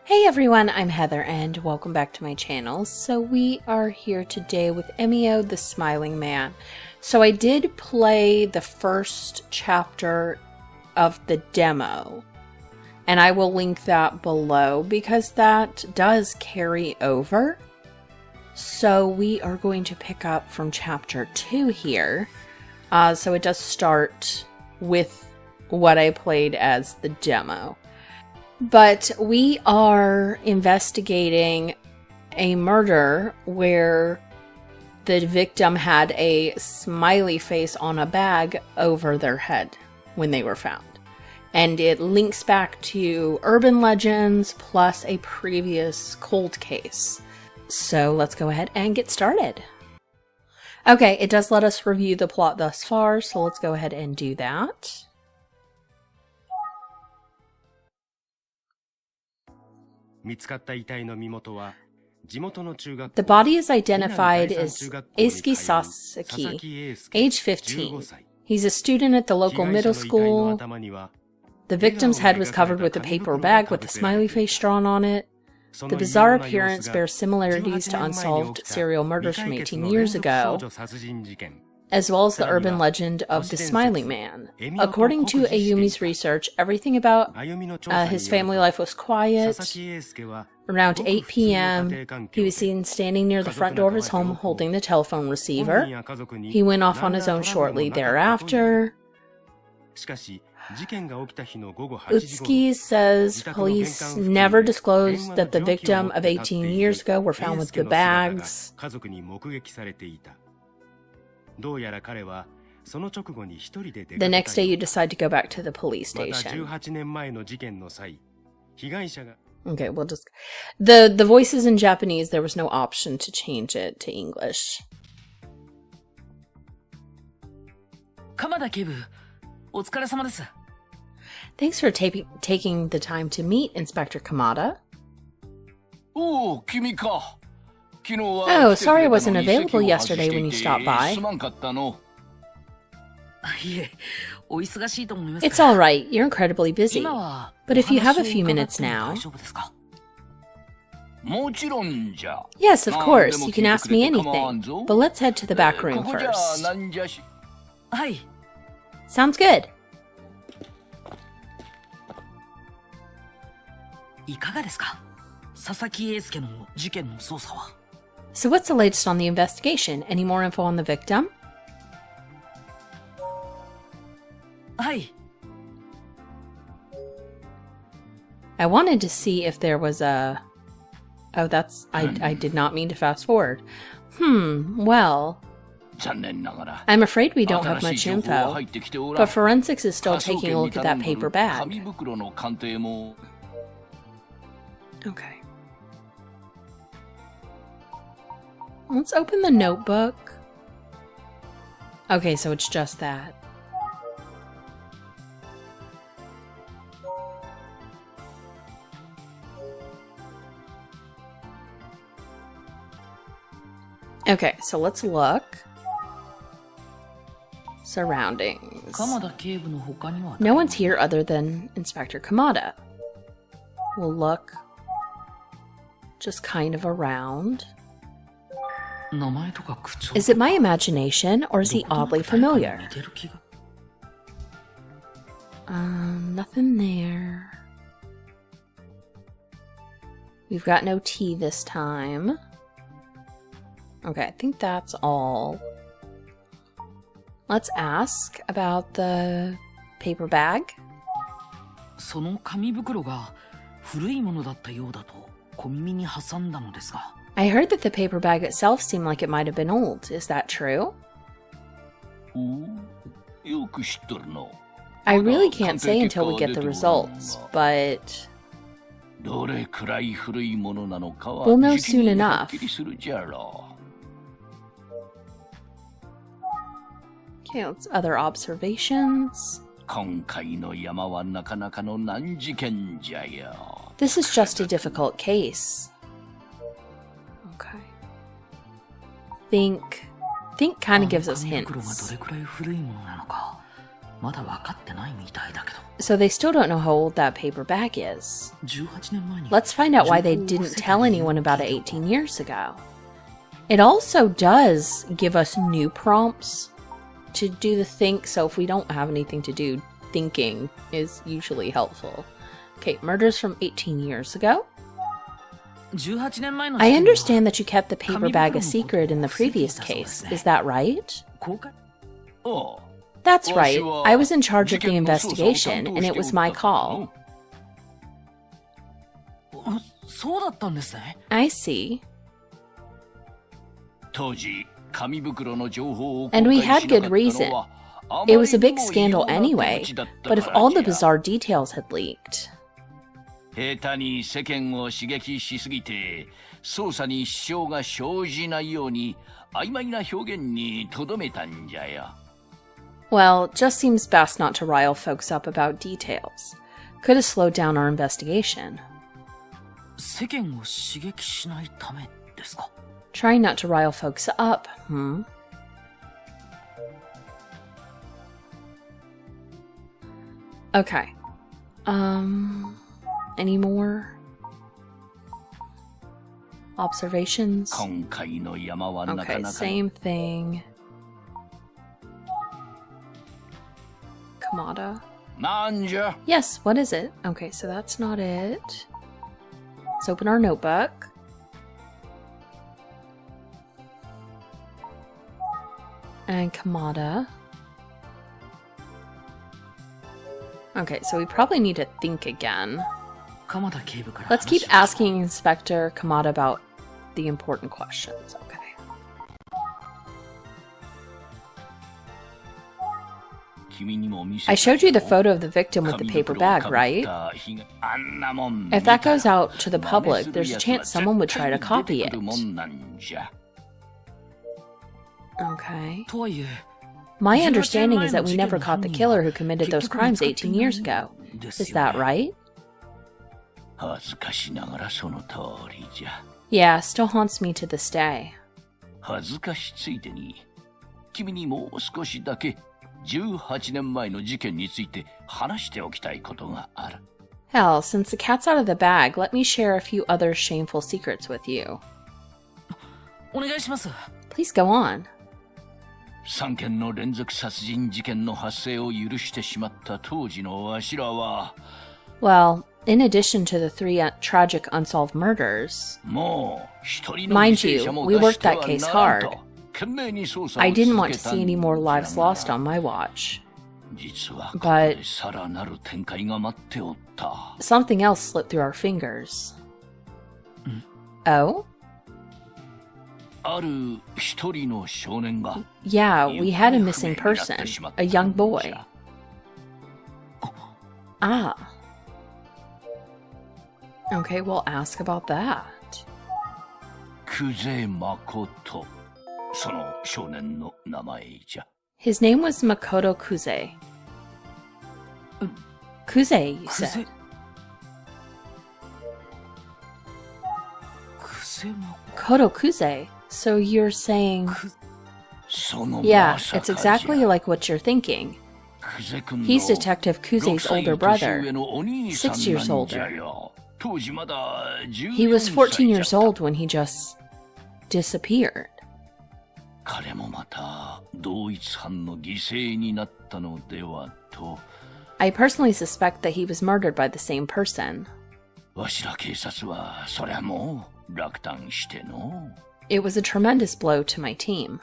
Hey everyone, I'm Heather and welcome back to my channel. So we are here today with Emio the Smiling Man. So I did play the first chapter of the demo and I will link that below because that does carry over. So we are going to pick up from chapter 2 here. So it does start with what I played as the demo. But we are investigating a murder where the victim had a smiley face on a bag over their head when they were found. And it links back to urban legends plus a previous cold case. So let's go ahead and get started. Okay, it does let us review the plot thus far, so let's go ahead and do that. The body is identified as Eisuke Sasaki, age 15. He's a student at the local middle school. The victim's head was covered with a paper bag with a smiley face drawn on it. The bizarre appearance bears similarities to unsolved serial murders from 18 years ago, as well as the urban legend of the Smiling Man. According to Ayumi's research, everything about his family life was quiet. Around 8 p.m., he was seen standing near the front door of his home holding the telephone receiver. He went off on his own shortly thereafter. Utsuki says police never disclosed that the victim of 18 years ago were found with the bags. The next day you decide to go back to the police station. Okay, we'll just... The voice is in Japanese. There was no option to change it to English. Thanks for taking the time to meet, Inspector Kamada. Oh, sorry I wasn't available yesterday when you stopped by. It's alright, you're incredibly busy. But if you have a few minutes now... Yes, of course, you can ask me anything. But let's head to the back room first. Sounds good. So what's the latest on the investigation? Any more info on the victim? I wanted to see if there was a... Oh, that's... I did not mean to fast forward. Well... I'm afraid we don't have much info, but forensics is still taking a look at that paper bag. Okay. Let's open the notebook. Okay, so it's just that. Okay, so let's look. Surroundings. No one's here other than Inspector Kamada. We'll look just kind of around. Is it my imagination, or is he oddly familiar? Nothing there. We've got no tea this time. Okay, I think that's all. Let's ask about the paper bag. I heard that the paper bag itself seemed like it might have been old. Is that true? I really can't say until we get the results, but... We'll know soon enough. Okay, let's other observations. This is just a difficult case. Okay. Think kind of gives us hints. まだ分かってないみたいだけど。 So they still don't know how old that paper bag is. 18年前に Let's find out why they didn't tell anyone about it 18 years ago. It also does give us new prompts to do the think, so if we don't have anything to do, thinking is usually helpful. Okay, murders from 18 years ago. 18年前の I understand that you kept the paper bag a secret in the previous case. Is that right? 公開？ああ。 That's right. I was in charge of the investigation, and it was my call. そうだったんですね。 I see. 当時、紙袋の情報を And we had good reason. It was a big scandal anyway, but if all the bizarre details had leaked. 下手に世間を刺激しすぎて、捜査に支障が生じないように曖昧な表現にとどめたんじゃよ。 Well, it just seems best not to rile folks up about details. Could have slowed down our investigation. 世間を刺激しないためですか? Trying not to rile folks up, Okay. Any more observations? 今回の山はなか Okay, なか same thing. Kamada. なんじゃ? Yes, what is it? Okay, so that's not it. Let's open our notebook. And Kamada. Okay, so we probably need to think again. 鎌田警部から Let's keep asking Inspector Kamada about the important questions. Okay. I showed you the photo of the victim with the paper bag, right? If that goes out to the public, there's a chance someone would try to copy it. Okay. とはいえ My understanding is that we never caught the killer who committed those crimes 18 years ago. Is that right? 恥ずかしながらその通りじゃ。 Yeah, still haunts me to this day. 恥ずかしついでに、君にもう少しだけ18年前の事件について話しておきたいことがある。 Hell, since the cat's out of the bag, let me share a few other shameful secrets with you. お願いします。 Please go on. 3件の連続殺人事件の発生を許してしまった当時のわしらは、 Well, in addition to the 3 tragic unsolved murders, もう一人の mind 犠牲 you, 者も we 出 worked しては that case ならん hard. と懸命に捜査を I 続 didn't want け to た see any ん more じゃ lives が lost on my watch. 実はここでさらなる展開が待っておった。 Something else slipped through our fingers. Oh? ある一人の少年が Yeah, we had a missing person, a young boy. Ah. Okay, we'll ask about that. 久世誠、その少年の名前じゃ。 His name was Makoto Kuze. Kuze, you said. 久世誠 Koto Kuze. So you're saying... その Yeah, まさか it's じゃ。 exactly like what you're thinking. 久世君の He's Detective Kuze's 6歳 older 年 brother. 上のお兄さん 6 years なんじゃよ。当時まだ14 He was 14 years 歳じゃった old when he just disappeared. 彼もまた同一犯の犠牲になったのではと。 I personally suspect that he was murdered by the same person. わしら警察はそりゃもう落胆しての。 It was a tremendous blow to my team.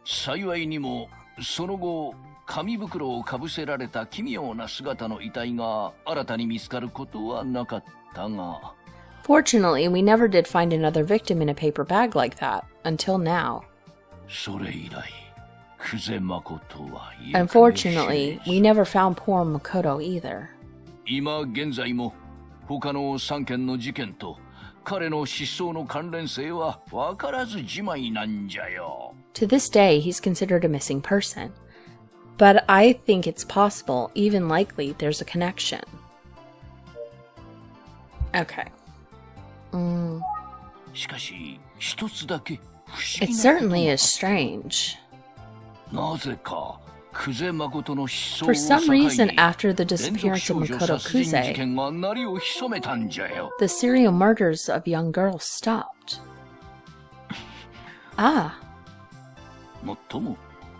幸いにもその後紙袋をかぶせられた奇妙な姿の遺体が新たに見つかることはなかったが。 Fortunately, we never did find another victim in a paper bag like that, until now. それ以来、久世誠は行方不明。 Unfortunately, we never found poor Makoto either. 今現在も他の3件の事件と彼の失踪の関連性は分からずじまいなんじゃよ。 To this day, he's considered a missing person. But I think it's possible, even likely, there's a connection. Okay. しかし一つだけ不思議 It なことが certainly is strange. For some reason, after the disappearance of Makoto Kuze, the serial murders of young girls stopped. Ah.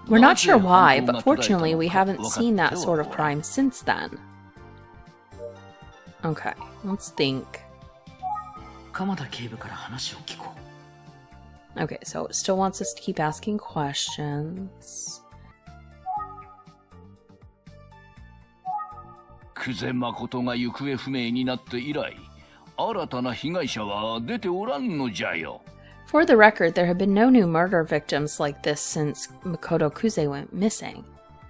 We're not sure why, but fortunately we haven't seen that sort of crime since then. Okay, let's think. Okay, so it still wants us to keep asking questions. Kuze Makotoが行方不明になって以来、新たな被害者は出ておらんのじゃよ。For the record, there have been no new murder victims like this since Makoto Kuze went missing.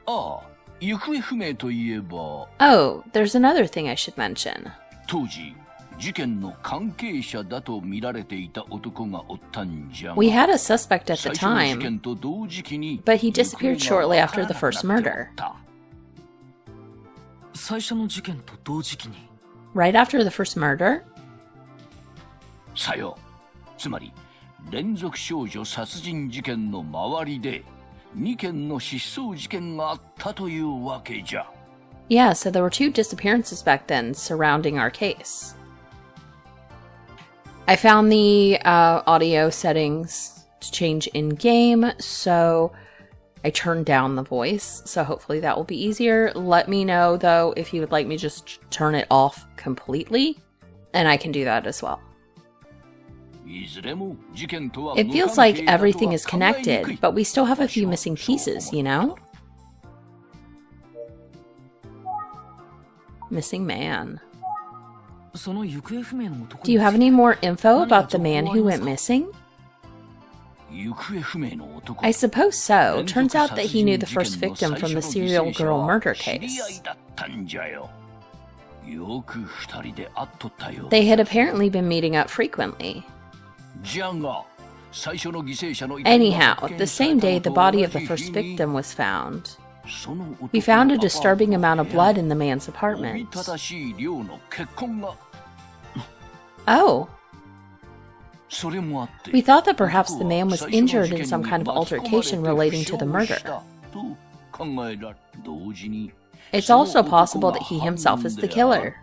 Ah, 行方不明といえば。Oh, there's another thing I should mention. 当時、事件の関係者だと見られていた男がおったんじゃが。We had a suspect at the time, but he disappeared shortly after the first murder. Right after the first murder? さよ。つまり、連続少女殺人事件の周りで2件の失踪事件があったというわけじゃ。Yeah, so there were 2 disappearances back then surrounding our case. I found the audio settings to change in-game, so I turned down the voice, so hopefully that will be easier. Let me know, though, if you would like me to just turn it off completely, and I can do that as well. It feels like everything is connected, but we still have a few missing pieces, you know? Missing man. Do you have any more info about the man who went missing? I suppose so. Turns out that he knew the first victim from the serial girl murder case. They had apparently been meeting up frequently. Anyhow, the same day the body of the first victim was found, we found a disturbing amount of blood in the man's apartment. Oh. We thought that perhaps the man was injured in some kind of altercation relating to the murder. It's also possible that he himself is the killer.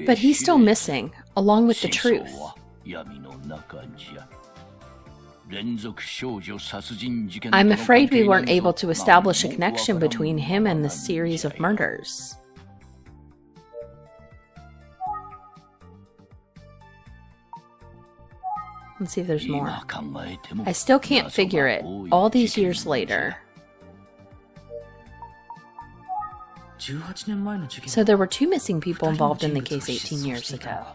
But he's still missing, along with the truth. I'm afraid we weren't able to establish a connection between him and the series of murders. Let's see if there's more. I still can't figure it, all these years later. So there were 2 missing people involved in the case 18 years ago.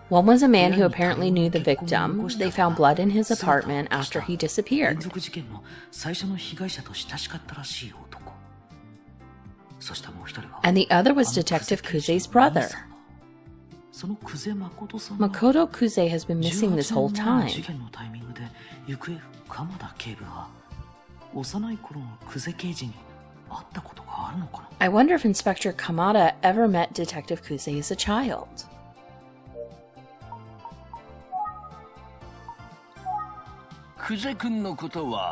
One was a man who apparently knew the victim. They found blood in his apartment after he disappeared. And the other was Detective Kuze's brother. Makoto Kuze has been missing this whole time. I wonder if Inspector Kamada ever met Detective Kuze as a child.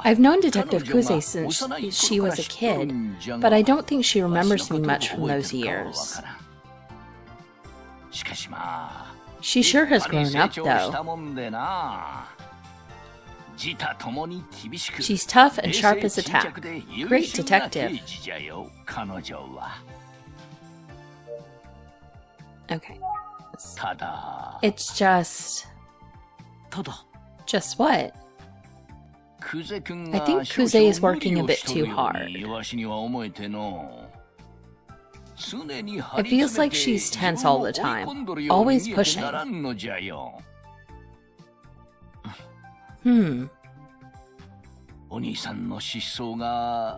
I've known Detective Kuze since she was a kid, but I don't think she remembers me much from those years. She sure has grown up, though. She's tough and sharp as a tack. Great detective. Okay. It's just... Just what? I think Kuze is working a bit too hard. It feels like she's tense all the time, always pushing.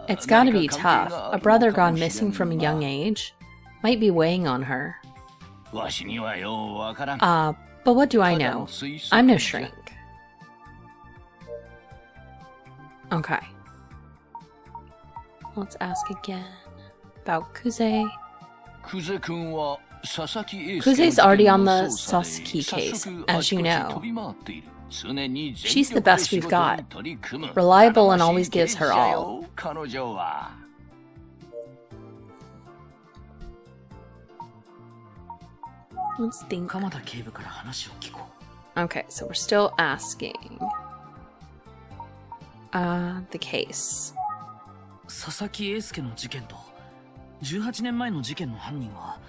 It's gotta be tough. A brother gone missing from a young age might be weighing on her. But what do I know? I'm no shrink. Okay. Let's ask again about Kuze. Kuze's already on the Sasaki case, as you know. She's the best we've got. Reliable and always gives her all. Let's think. Okay, so we're still asking. The case. Sasaki Eisukeの事件と18年前の事件の犯人は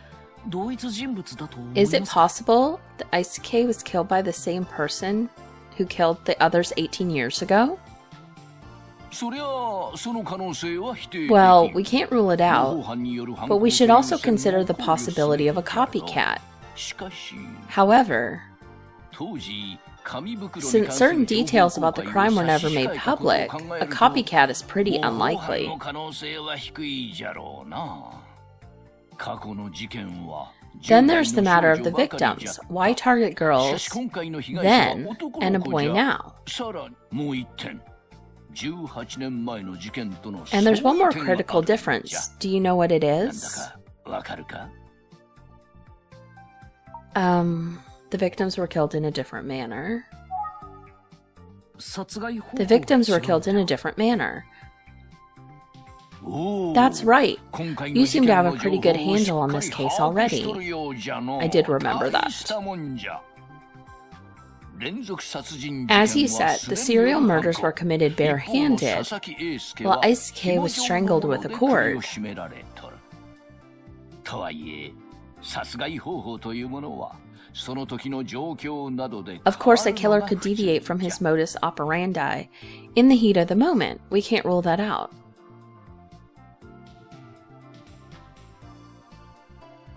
同一人物だと思います。 Is it possible that Eisuke was killed by the same person who killed the others 18 years ago? Well, we can't rule it out, but we should also consider the possibility of a copycat. However, since certain details about the crime were never made public, a copycat is pretty unlikely. Then there's the matter of the victims. Why target girls then and a boy now? And there's one more critical difference. Do you know what it is? The victims were killed in a different manner. The victims were killed in a different manner. That's right. You seem to have a pretty good handle on this case already. I did remember that. As you said, the serial murders were committed barehanded, while Eisuke was strangled with a cord. Of course, a killer could deviate from his modus operandi. In the heat of the moment, we can't rule that out.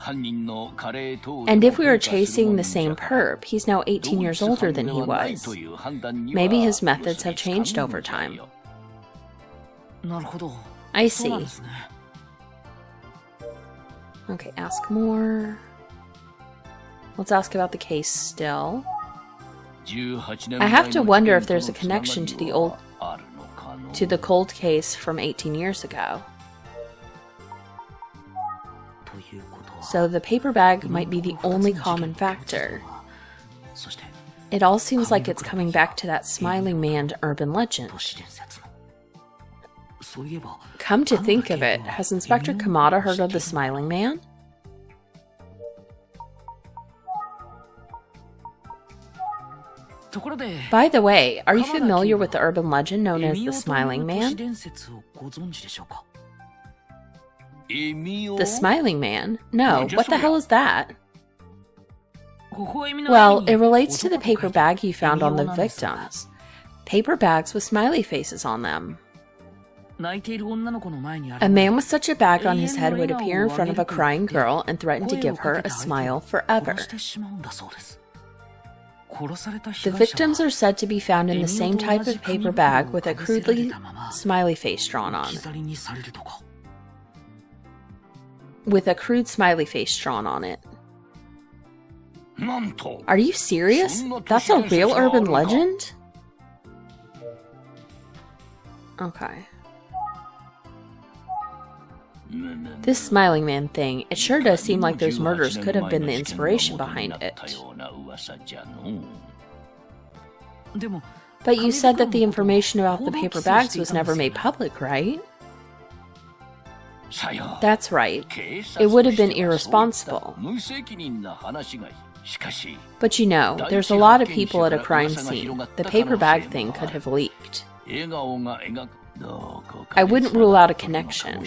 And if we were chasing the same perp, he's now 18 years older than he was. Maybe his methods have changed over time. I see. Okay, ask more. Let's ask about the case still. I have to wonder if there's a connection to the cold case from 18 years ago. So the paper bag might be the only common factor. It all seems like it's coming back to that smiling man urban legend. Come to think of it, has Inspector Kamada heard of the smiling man? By the way, are you familiar with the urban legend known as the Smiling Man? The Smiling Man? No, what the hell is that? Well, it relates to the paper bag you found on the victims. Paper bags with smiley faces on them. A man with such a bag on his head would appear in front of a crying girl and threaten to give her a smile forever. The victims are said to be found in the same type of paper bag with a crudely smiley face drawn on it. With a crude smiley face drawn on it. Are you serious? That's a real urban legend? Okay. This smiling man thing, it sure does seem like those murders could have been the inspiration behind it. But you said that the information about the paper bags was never made public, right? That's right. It would have been irresponsible. But you know, there's a lot of people at a crime scene. The paper bag thing could have leaked. I wouldn't rule out a connection.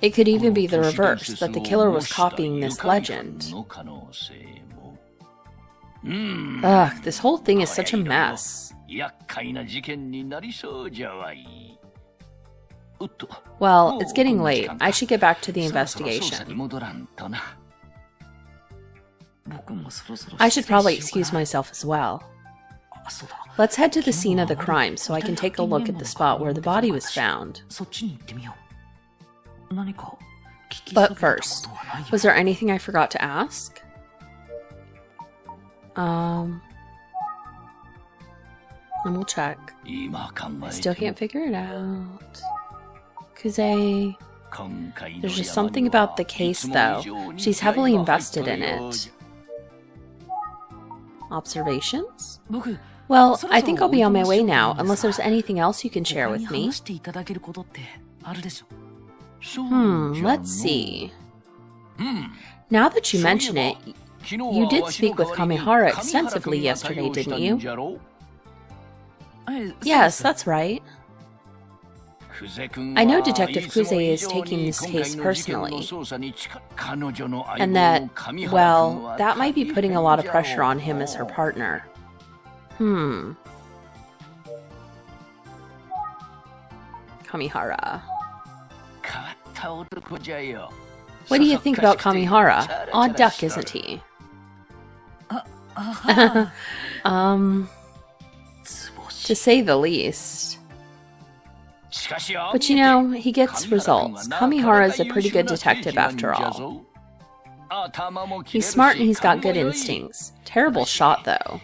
It could even be the reverse, that the killer was copying this legend. Ugh, this whole thing is such a mess. Well, it's getting late. I should get back to the investigation. I should probably excuse myself as well. Let's head to the scene of the crime so I can take a look at the spot where the body was found. But first, was there anything I forgot to ask? And we'll check. I still can't figure it out. Kuze... There's just something about the case, though. She's heavily invested in it. Observations? Well, I think I'll be on my way now, unless there's anything else you can share with me. Let's see. Now that you mention it, you did speak with Kamihara extensively yesterday, didn't you? Yes, that's right. I know Detective Kuze is taking this case personally, and that, well, that might be putting a lot of pressure on him as her partner. Kamihara. What do you think about Kamihara? Odd duck, isn't he? To say the least. But you know, he gets results. Kamihara is a pretty good detective after all. He's smart and he's got good instincts. Terrible shot, though.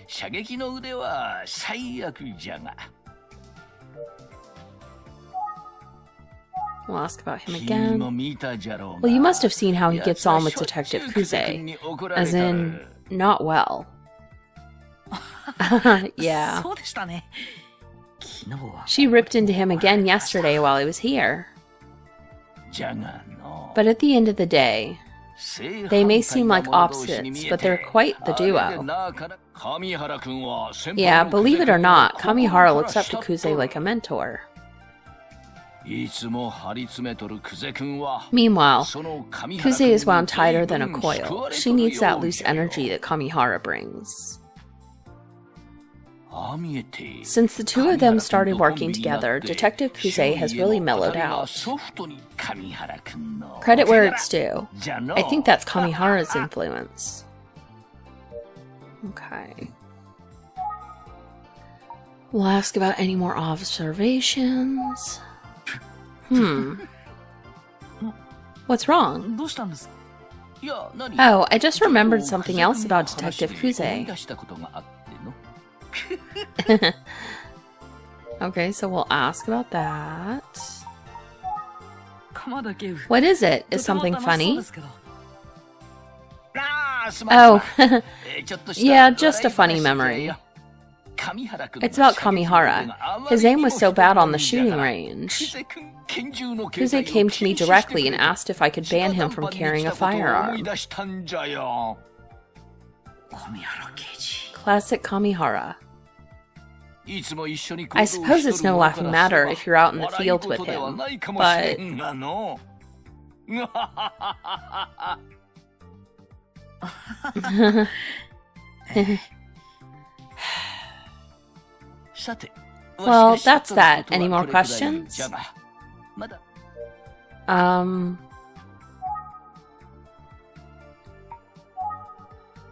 We'll ask about him again. Well, you must have seen how he gets on with Detective Kuze. As in, not well. Yeah. She ripped into him again yesterday while I was here. But at the end of the day, they may seem like opposites, but they're quite the duo. Yeah, believe it or not, Kamihara looks up to Kuze like a mentor. Meanwhile, Kuze is wound tighter than a coil. She needs that loose energy that Kamihara brings. Since the two of them started working together, Detective Kuze has really mellowed out. Credit where it's due. I think that's Kamihara's influence. Okay. We'll ask about any more observations. What's wrong? Oh, I just remembered something else about Detective Kuze. Okay, so we'll ask about that. What is it? Is something funny? Oh, yeah, just a funny memory. It's about Kamihara. His aim was so bad on the shooting range. Kuze came to me directly and asked if I could ban him from carrying a firearm. Classic Kamihara. I suppose it's no laughing matter if you're out in the field with him, but... Well, that's that. Any more questions?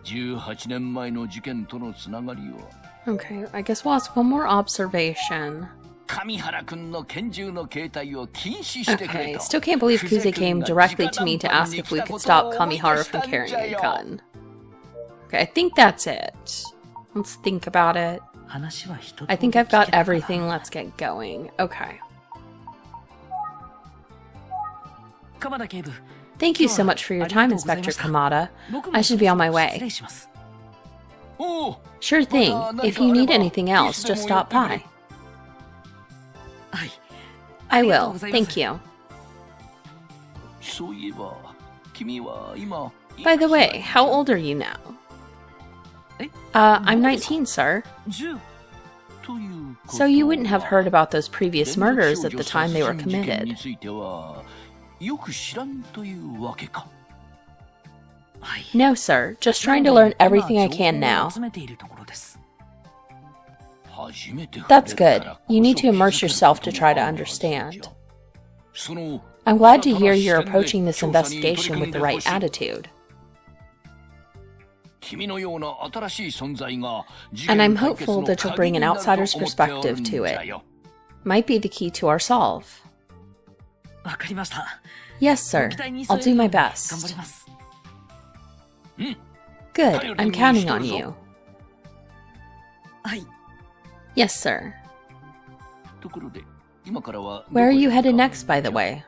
18年前の事件とのつながりを Okay, I guess we'll ask one more observation. Okay, still can't believe Kuze came directly to me to ask if we could stop Kamihara from carrying a gun. Okay, I think that's it. Let's think about it. I think I've got everything. Let's get going. Okay. Thank you so much for your time, Inspector Kamada. I should be on my way. Sure thing. If you need anything else, just stop by. I will. Thank you. By the way, how old are you now? I'm 19, sir. So you wouldn't have heard about those previous murders at the time they were committed. No, sir. Just trying to learn everything I can now. That's good. You need to immerse yourself to try to understand. I'm glad to hear you're approaching this investigation with the right attitude. And I'm hopeful that you'll bring an outsider's perspective to it. Might be the key to our solve. Yes, sir. I'll do my best. Good. I'm counting on you. Yes, sir. Where are you headed next, by the way?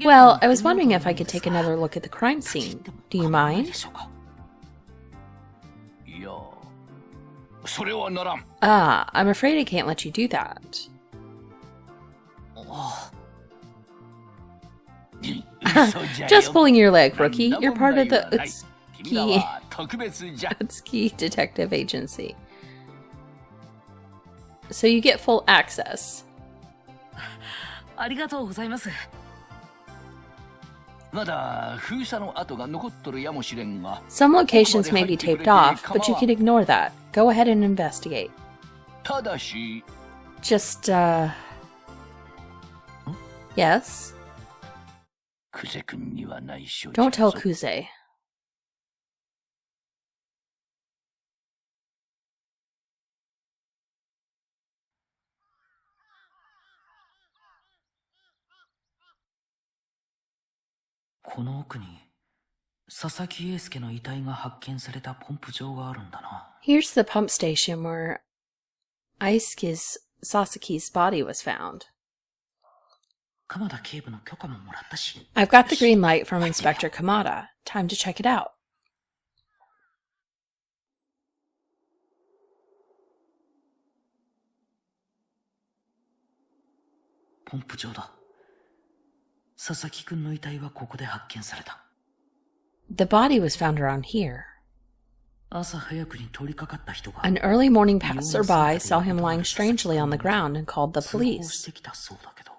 Well, I was wondering if I could take another look at the crime scene. Do you mind? いや、それはならん。 Ah, I'm afraid I can't let you do that. Just pulling your leg, rookie. You're part of the Utsuki Detective Agency. So you get full access. ありがとうございます。まだ封鎖の跡が残っとるやもしれんが。 Some locations may be taped off, but you can ignore that. Go ahead and investigate. ただし、 Just, Yes? クゼ君には内緒。 Don't tell Kuze. この奥に佐々木英介の遺体が発見されたポンプ場があるんだな。 Here's the pump station where Sasaki's body was found. 鎌田警部の許可ももらったし。 I've got the green light from Inspector Kamada. Time to check it out. ポンプ場だ。佐々木くんの遺体はここで発見された。 The body was found around here. 朝早くに通りかかった人が An early morning passerby saw him lying strangely on the ground and called the 通報し police. てきたそうだけど。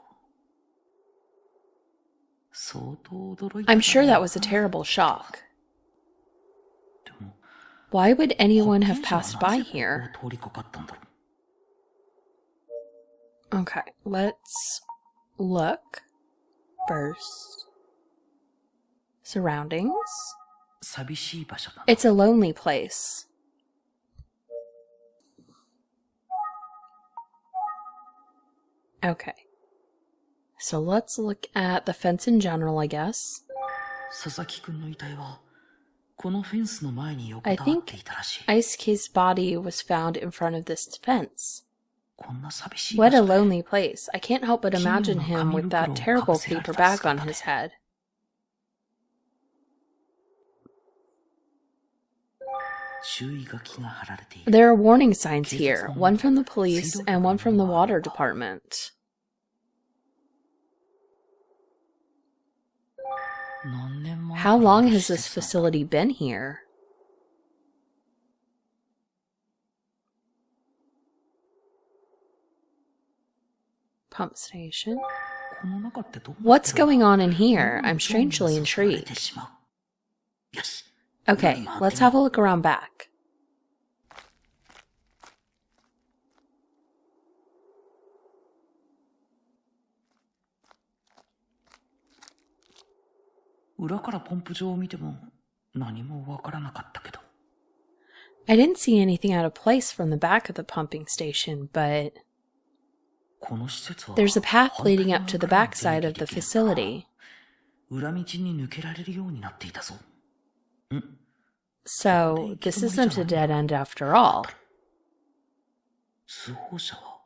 相当驚い I'm た。sure that was a terrible shock. でも Why would anyone have 発見者は passed な by ぜこ here? こを通りかかったんだろう。 Okay, let's look first. Surroundings. 寂しい場所だな。 It's a lonely place. Okay. So let's look at the fence in general, I guess. 佐々木くんの遺体はこのフェンスの前に横 I たわっ think ていたらしい。 Ike's body was found in front of this fence. こんな寂しい What 場 a 所で lonely place. I can't help but imagine him with that terrible paper bag on his head. 注意書きが貼られている。 There are warning signs here, one from the police and one from the water department. 何年前 How から long の has 施 this 設なんだ facility been here? Pump station. この中ってどうな What's ってる going on in の here? I'm strangely 興味がそそられ intrigued. てしまう。よし。 Okay, let's have a look around back. 裏からポンプ場を見ても何もわからなかったけど。 I didn't see anything out of place from the back of the pumping station, but この施設は there's a path leading up to the backside of the facility. 裏道に抜けられるようになっていたぞ。 So, this isn't a dead end after all. 通報者は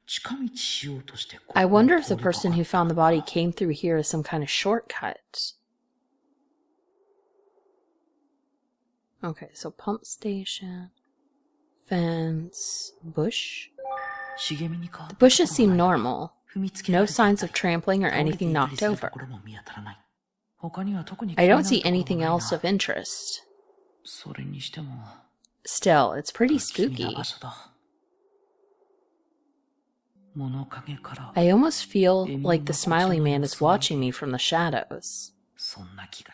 近道しようとしてここを I wonder if the 通りかかった person who found the body came through here as some kind of shortcut. Okay, so pump station, fence, bush. 茂みに変わった The bushes seem normal. 踏みつけら No れていた signs of trampling or 倒れて anything いたり knocked する over. ところも見当たらない。他には特に I 気にな don't る see ところも anything ないな。 else of interest. それにしても Still, it's pretty 不気味な spooky. 場所だ。物陰から I almost feel like the smiling man is watching me from the shadows. そんな気が。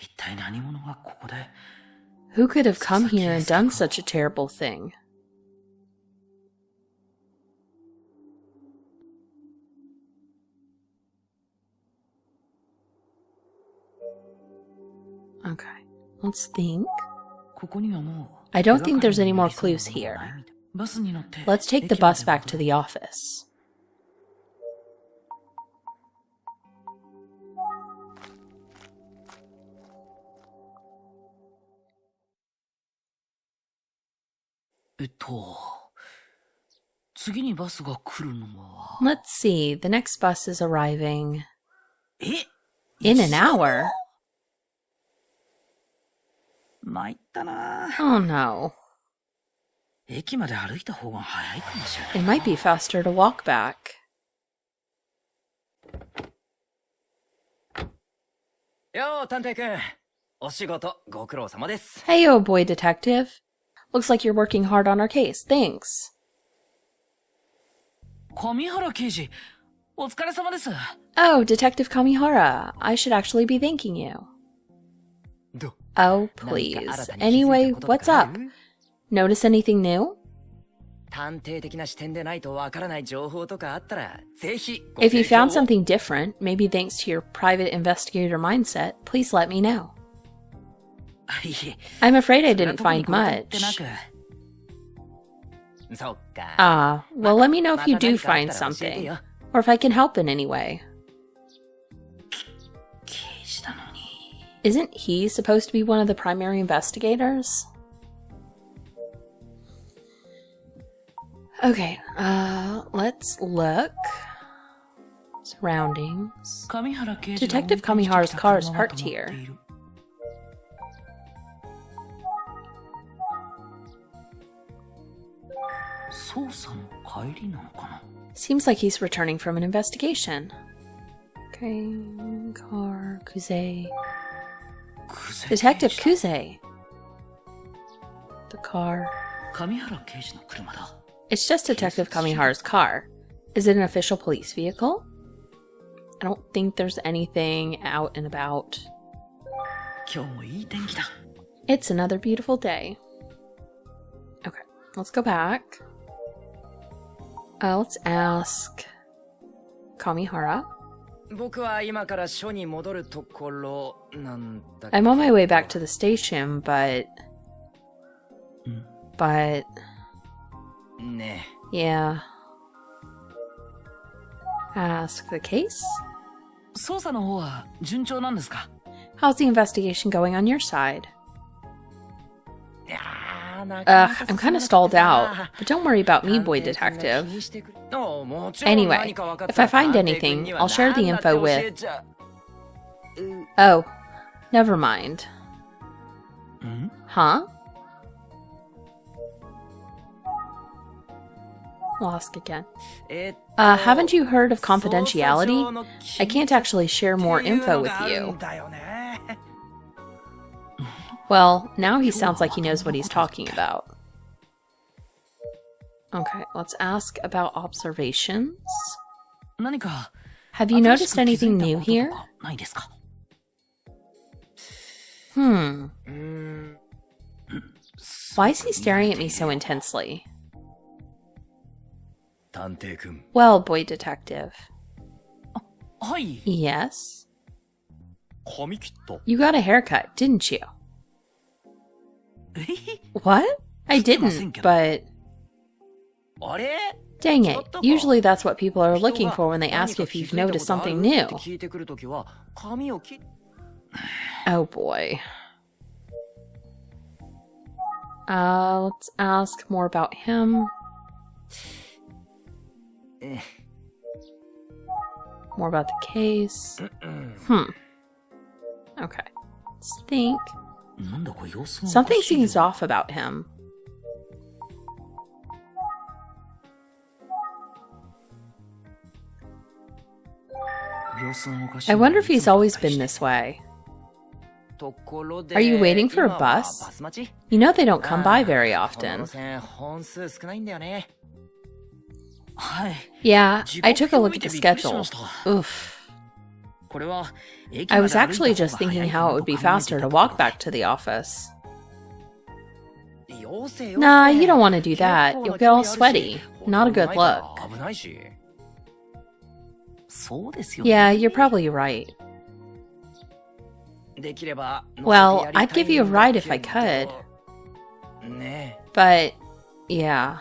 一体何者がここで Who could have come here and done such a terrible thing? Okay, let's think. ここにはもう I don't think there's any 手 more がかりに clues なりそうな here. ものがないみたい。バスに乗って Let's take the 駅ま bus で back 戻 to る。 the office. 次にバスが来るのは。Let's see. The next bus is arriving え in an hour. 参ったな。Oh no. 駅まで歩いた方が早いかもしれない。It might be faster to walk back. よー、探偵くん。お仕事ご苦労様です。Hey, oh boy, detective. Looks like you're working hard on our case. Thanks. 上原刑事、お疲れ様です。Oh, Detective Kamihara. I should actually be thanking you. ど Oh, please. Anyway, what's up? Notice anything new? 探偵的な視点でないとわからない情報とかあったら、ぜひご If you 提供 found を something different, maybe thanks to your private investigator mindset, please let me know. いえ、 I'm afraid I それは didn't 特に find これと言ってな much. く。そっか。 Ah, well, let me know if you また do 何かあっ find たら教えて something, よ。 or if I can help in any way. 刑事なのに。 Isn't he supposed to be one of the primary investigators? Okay, let's look. Surroundings. 上原刑事が Detective 運転してき Kamihara's た car is 車が parked 止まってい here. る。捜査の帰りなのかな。 Seems like he's returning from an investigation. Okay, car, Kuze. クゼ Detective 刑事だ Kuze. The car. 上原刑事の車だ。 It's just Detective Kamihara's car. Is it an official police vehicle? I don't think there's anything out and about. 今日もいい天気だ。 It's another beautiful day. Okay, let's go back. Let's ask Kamihara. 僕は今から署に戻るところなんだけど。 I'm on my way back to the station, but... うん。 But... ね Yeah. Ask the case? 捜査の方は順調なんですか。 How's the investigation going on your side? え。いやー、なかな Ugh, か I'm 進 kind ま of なくて stalled さ out. But don't worry about me, 探 boy 偵君が detective. 気にしてくれおうもちろん Anyway, 何か分かった if I ら find 探偵 anything, 君には I'll share the 何だって info 教 with... えちゃう。 Oh, never mind. ん Huh? Lost again. えっと Haven't you heard of 捜査 confidentiality? 上の I can't actually share 秘 more 密っていう info の with がある you. んだよね。 Well, now he sounds like he knows what he's talking about. Okay, let's ask about observations. 何か Have you 新し noticed く気づ anything いた new ことと here? かないですか。 Hmm. うーん Why is he staring at me so intensely? 探偵君 Well, boy detective. はい。 Yes? 髪切った You got a haircut, didn't you? えへへ What? I してませんけ didn't, ど。 but あれ dang 違 it. ったか Usually that's what people are 人 looking が for when they 何 ask か if 気 you've づいた noticed ことある something っ new. て聞いてくるときは髪を切っ Oh boy. Let's ask more about him. え More about the case. うん Hmm. Okay. Let's think. なんだか様子がおか Something しいよ seems off about him. I wonder if he's always been this way. ところで Are you waiting for a 今は bus? バス待ち You know they don't come by あ very ーこの often. 路線本数少ないんだよね。はい。 Yeah, 時 I 刻 took a 表 look 見 at て the びっくりし schedule. ました。 Oof. これは駅 I ま was で歩いた actually 方 just が thinking 早い how か it な would と be 考えて faster い to たとこ walk ろで back to the office. よせ Nah, you don't want to do that. You'll get all sweaty. Not a good look. 危ないし。そうですよ。 Yeah, you're probably right. できれば Well, 乗せてやり I'd たい give you a んだ ride け if I ど could. ね But, yeah.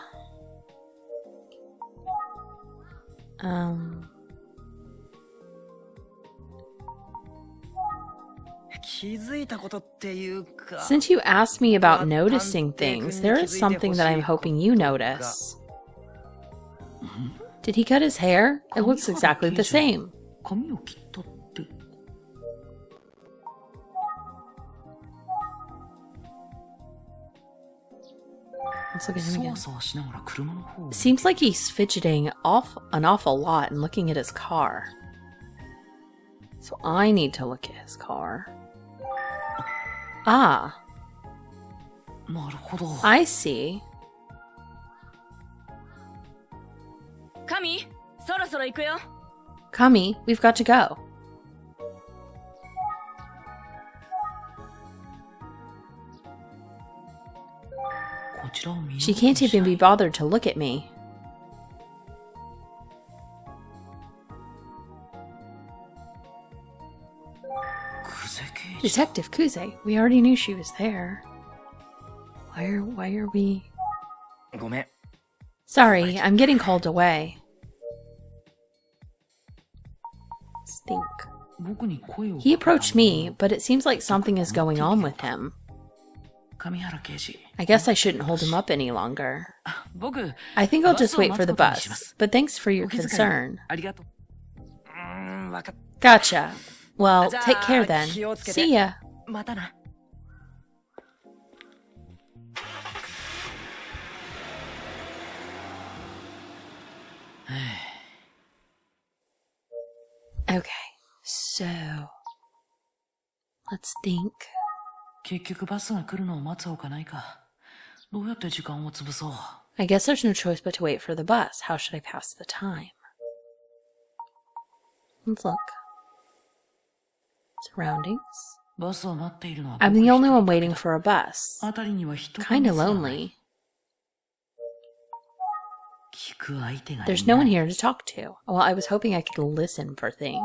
気づいたことっていうか Since you asked me about noticing things, there is something that I'm hoping you notice. Did he cut his hair? It looks exactly the same. 髪を切ったって。Let's look at him again. そわそわしながら車の方を。 Seems like he's fidgeting an awful lot and looking at his car. So I need to look at his car. Ah, なるほど。 I see. 神、そろそろ行くよ。 Kami, we've got to go. こちらを見ようと She can't しな even い be bothered to look at me. Detective Kuze, we already knew she was there. Why are we... ごめん。 Sorry, I'm getting called away. Stink. 僕に声を He approached me, but it seems like something is going on with him. 上原刑事。 I guess I shouldn't hold him up any longer. 僕、 I think I'll just wait for the バスを待つことにします bus, but thanks for your お気遣い concern. ありがとう。わかっ Gotcha. Well, じゃあ、 take care then. 気をつけて。 See ya. またな。Okay, so let's think. 結局バスが来るのを待つほかないか。どうやって時間を潰そう。 I guess there's no choice but to wait for the bus. How should I pass the time? Let's look. Surroundings. バスを待っているのは I'm 僕 the 一 only 人 one だけ waiting ど for a bus. 辺りには人が Kinda 見つからない lonely. 聞く相手がいない。 There's no one here to talk to. Well, I was hoping I could listen for things.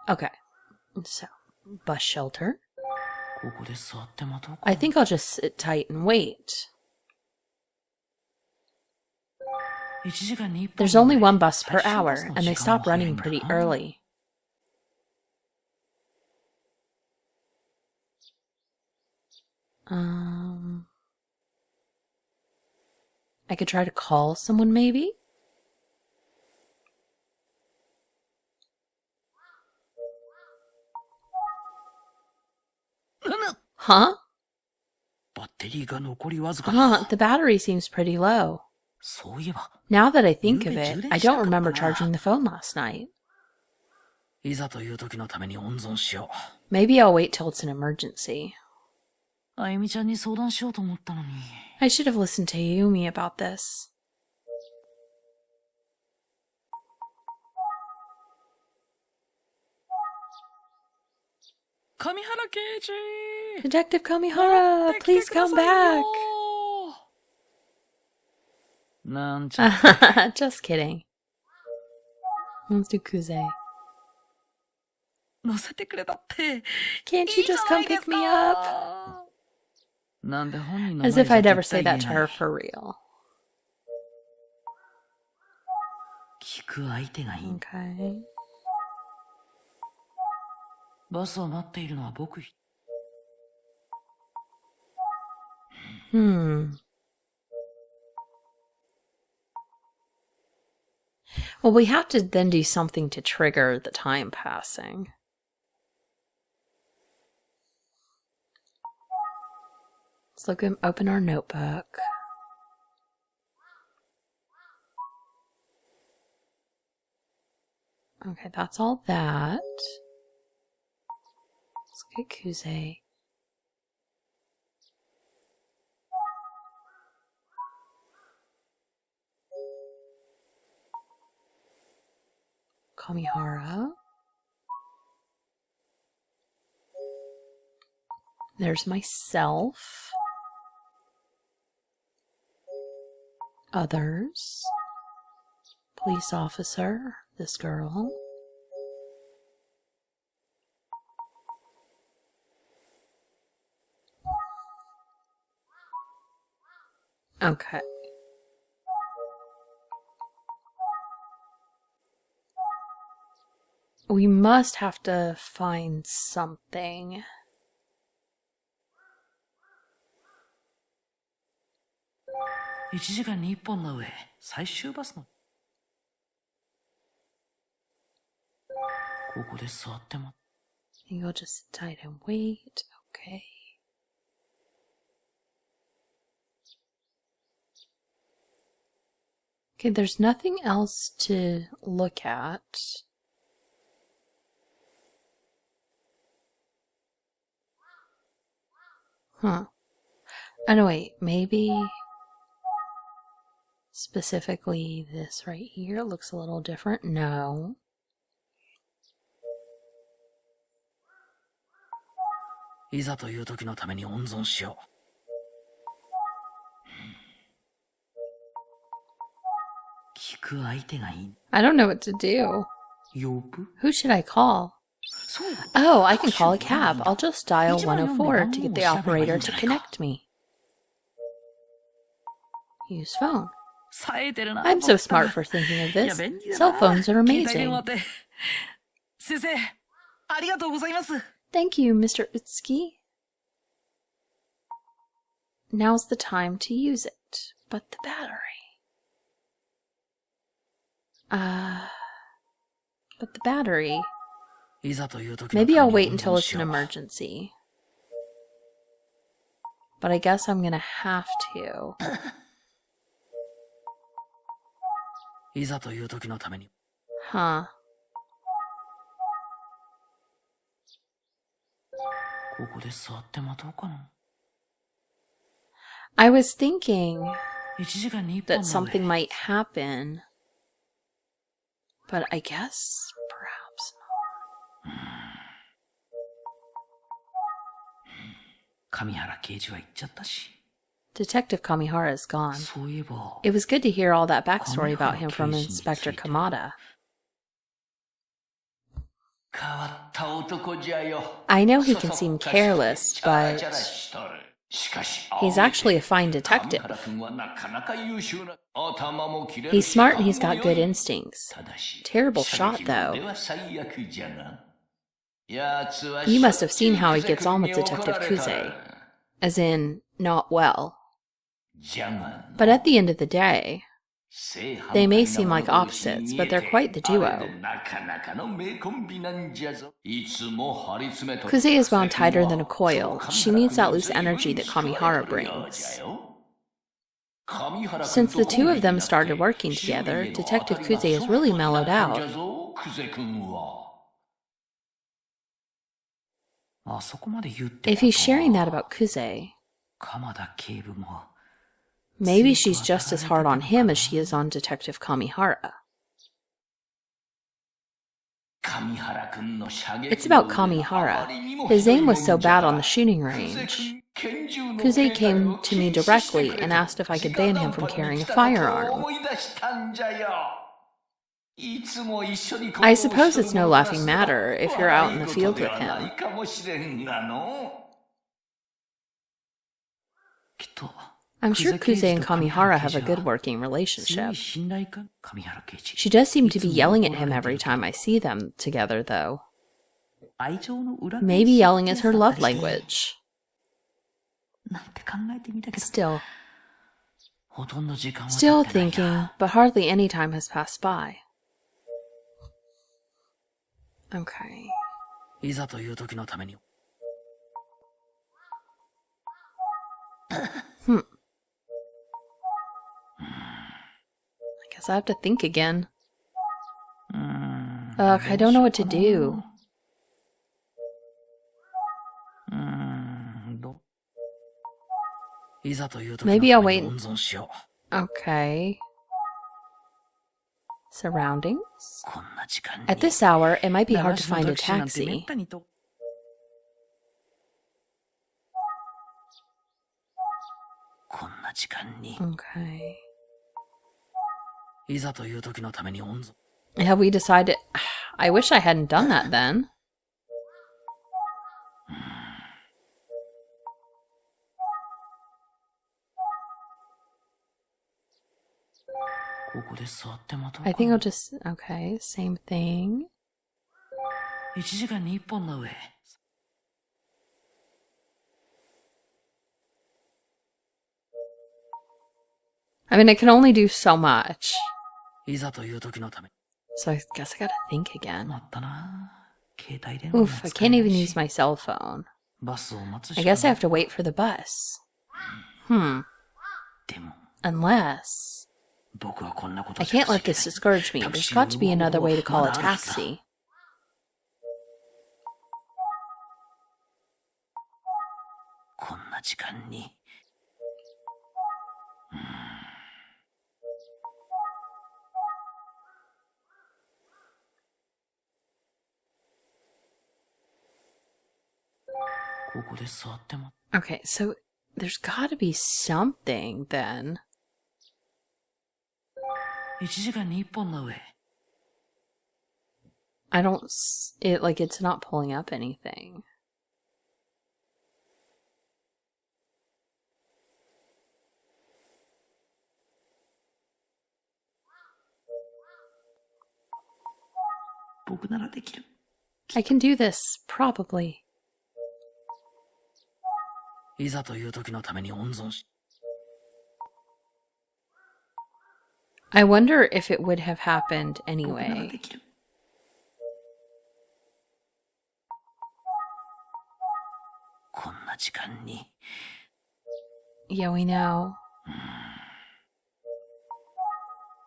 Okay, so bus shelter. ここで座って待とうか。 I think I'll just sit tight and wait. 1時間に1本 There's only one bus 最 per 終バ hour, スの and they 時間も stop 早い running んだ pretty な。 early. I could try to call someone, maybe? Huh? バッテリーが残りわずか Huh, the battery seems pretty low. そういえば、 Now that I think of it, I don't remember charging the phone last night. いざという時のために温存しよう。 Maybe I'll wait till it's an emergency. あゆみちゃんに相談しようと思ったのに。 I should have listened to Yumi about this. 上原刑事 Detective Kamihara, please come back. なんちゃ Just kidding. Let's do Kuze. 乗せてくれたって。 Can't you just come pick me up? なんで本人の As 前 if じゃ I'd ever 絶 say 対 that 言 to えな her い。 for real. 聞く相手がいい。 Okay. バスを待っているのは僕一 Hmm. Well, we have to then do something to trigger the time passing. Let's look and open our notebook. Okay, that's all that. Let's look at Kuze. Kamihara. There's myself. Others. Police officer. This girl. Okay. We must have to find something. 1時間に1本の上、最終バスの。ここで座って待っ You'll just sit tight and wait. Okay. Okay, there's nothing else to look at. Huh. Oh no, wait, maybe specifically this right here looks a little different. No. いざという時のために温存しよう。聞く相手がいい。I don't know what to do. 呼ぶ Who should I call? そういえば Oh, I can call a cab. I'll just dial 104 to get the operator to connect me. Use phone. 冴えてるな。 I'm so smart for thinking of いや this. 便利だな Cell phones are 携帯電 amazing. 話って先生、ありがとうございます。 Thank you, Mr. Utsuki. Now's the time to use it. But the battery. But the battery. いざという時のため Maybe に I'll 温 wait 存 until し it's よ an う。 emergency. But I guess I'm gonna have to. いざという時のために。 Huh. ここで座って待とうかな。 I was thinking 1時間に1 that 本の something 上。 might happen. But I guess perhaps not. 上原刑事は行っちゃったし。 Detective Kamihara is gone. そういえば、 It was good to hear all that backstory about him from Inspector Kamada. 変わった男じゃよ。 I know he can seem careless, but しかし he's actually a fine detective. 上原君はなかなか優秀な。頭も切れる He's し smart and he's 勘 got も good 良い instincts. ただし Terrible shot, 射撃まで though. は最悪じゃな。やつは You must have しょっ seen ちゅう how he クゼ gets 君 on に with 怒 Detective られた Kuze. As in, not well. じゃが But at the end of the day, 正反 they 対 may な seem like 者同士 opposites, に見 but え they're て quite the あれ duo. でなかなかの名コンビなんじゃぞ。いつも張り詰めとる Kuze is wound tighter than a そう coil. 上 She 原 needs that 君に loose energy that 随分 Kamihara 叱られとるようじゃ brings. よ。上原君 Since と the コ two ン of ビに them なって started working 修理 together, への Detective 当たりが Kuze has ソフ really トにな mellowed ったんじゃ out. ぞ、クゼ君は。あそこまで言うって If he's sharing that about Kuze, 鎌田警部も。 maybe she's just as hard on him as she is on Detective Kamihara. 上原君の射撃 It's about の腕が Kamihara. あまりにも His ひどい aim も was ん so じゃ bad on が the shooting ク range. ゼ君拳銃の Kuze 携帯 came を to me 禁止して directly くれ and と asked if I could 直 ban 談 him from 判に carrying a 来たことを firearm. 思い出したんじゃよ。いつも一緒に行動 I しと suppose る it's no 者からす laughing れば matter if you're out in the 悪い field ことで with はな him. いかもしれんがの。きっと。 I'm sure Kuze and Kamihara have a good working 強 relationship. い信頼感、上原刑事。 She does seem to be yelling at him every time I see them together, though. 愛情の裏返し Maybe yelling is her だ love ったりして language. なんて考えてみたけど。 Still, ほとんど時間は経 still ってない thinking, や。 but hardly any time has passed by. Okay. いざという時のために。 I guess I have to think again. Ugh, I don't know what to do. いざという時の Maybe た I'll めに wait. 温存しよ Okay. Surroundings? う。こんな時間に。 At this hour, it might be hard to 流しの find a タクシーなんてめっ taxi. たにと。こんな時間に。 Okay. いざという時のために温存。 Have we decided? I wish I hadn't done that then. ここで座って待とう I か think な I'll just. Okay, same thing. 1時間に1本の上。I mean, I can only do so much. いざという時のため So I guess I gotta think again. なったな。携帯電話も Oof, I 使え can't ない even し use my cell phone. バスを待つし I か guess な I い have to wait for the bus. でも Unless... 僕はこんなこと I しか can't let できない this discourage me. There's got to be another way to call a taxi. こんな時間にここで座っても Okay, so there's got to be something then. 1時間に1本の上 I don't... it's not pulling up anything. I can do this, probably. いざという時のために温存し I wonder if it would have happened 僕なら anyway. できるこんな時間に Yeah, we know.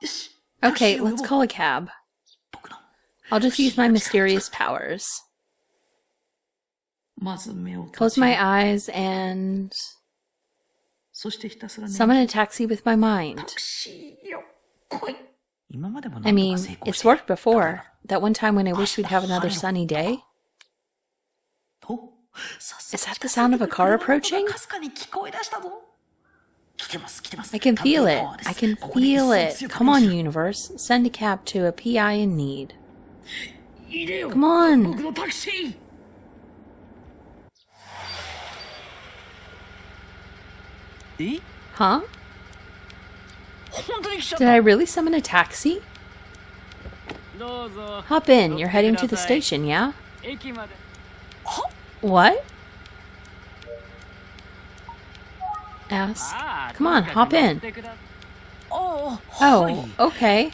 よし Okay, let's call a cab. 僕の I'll just use my mysterious powers. まず目を Close my eyes and そしてひたすら summon a taxi with my mind. 今までも I 何度 mean, か成功 it's してる worked before. That one time when I wished we'd have another sunny day. とさす Is が that the sound of a car approaching? かすかに聞こえ出したぞ来てます来てます I can feel it. 探偵パワーです I can ここで feel 一 it. 層強く Come on, 練習 universe. Send a cab to a PI in need. 入れよ Come on. 僕のタクシー え Huh? 本当に来ちゃっ Did た I really summon a taxi? どうぞ Hop in. You're heading to the station, yeah? 駅まで What? Ask. ああ Come on, とにかく hop in. 乗ってくだああはい Oh, okay.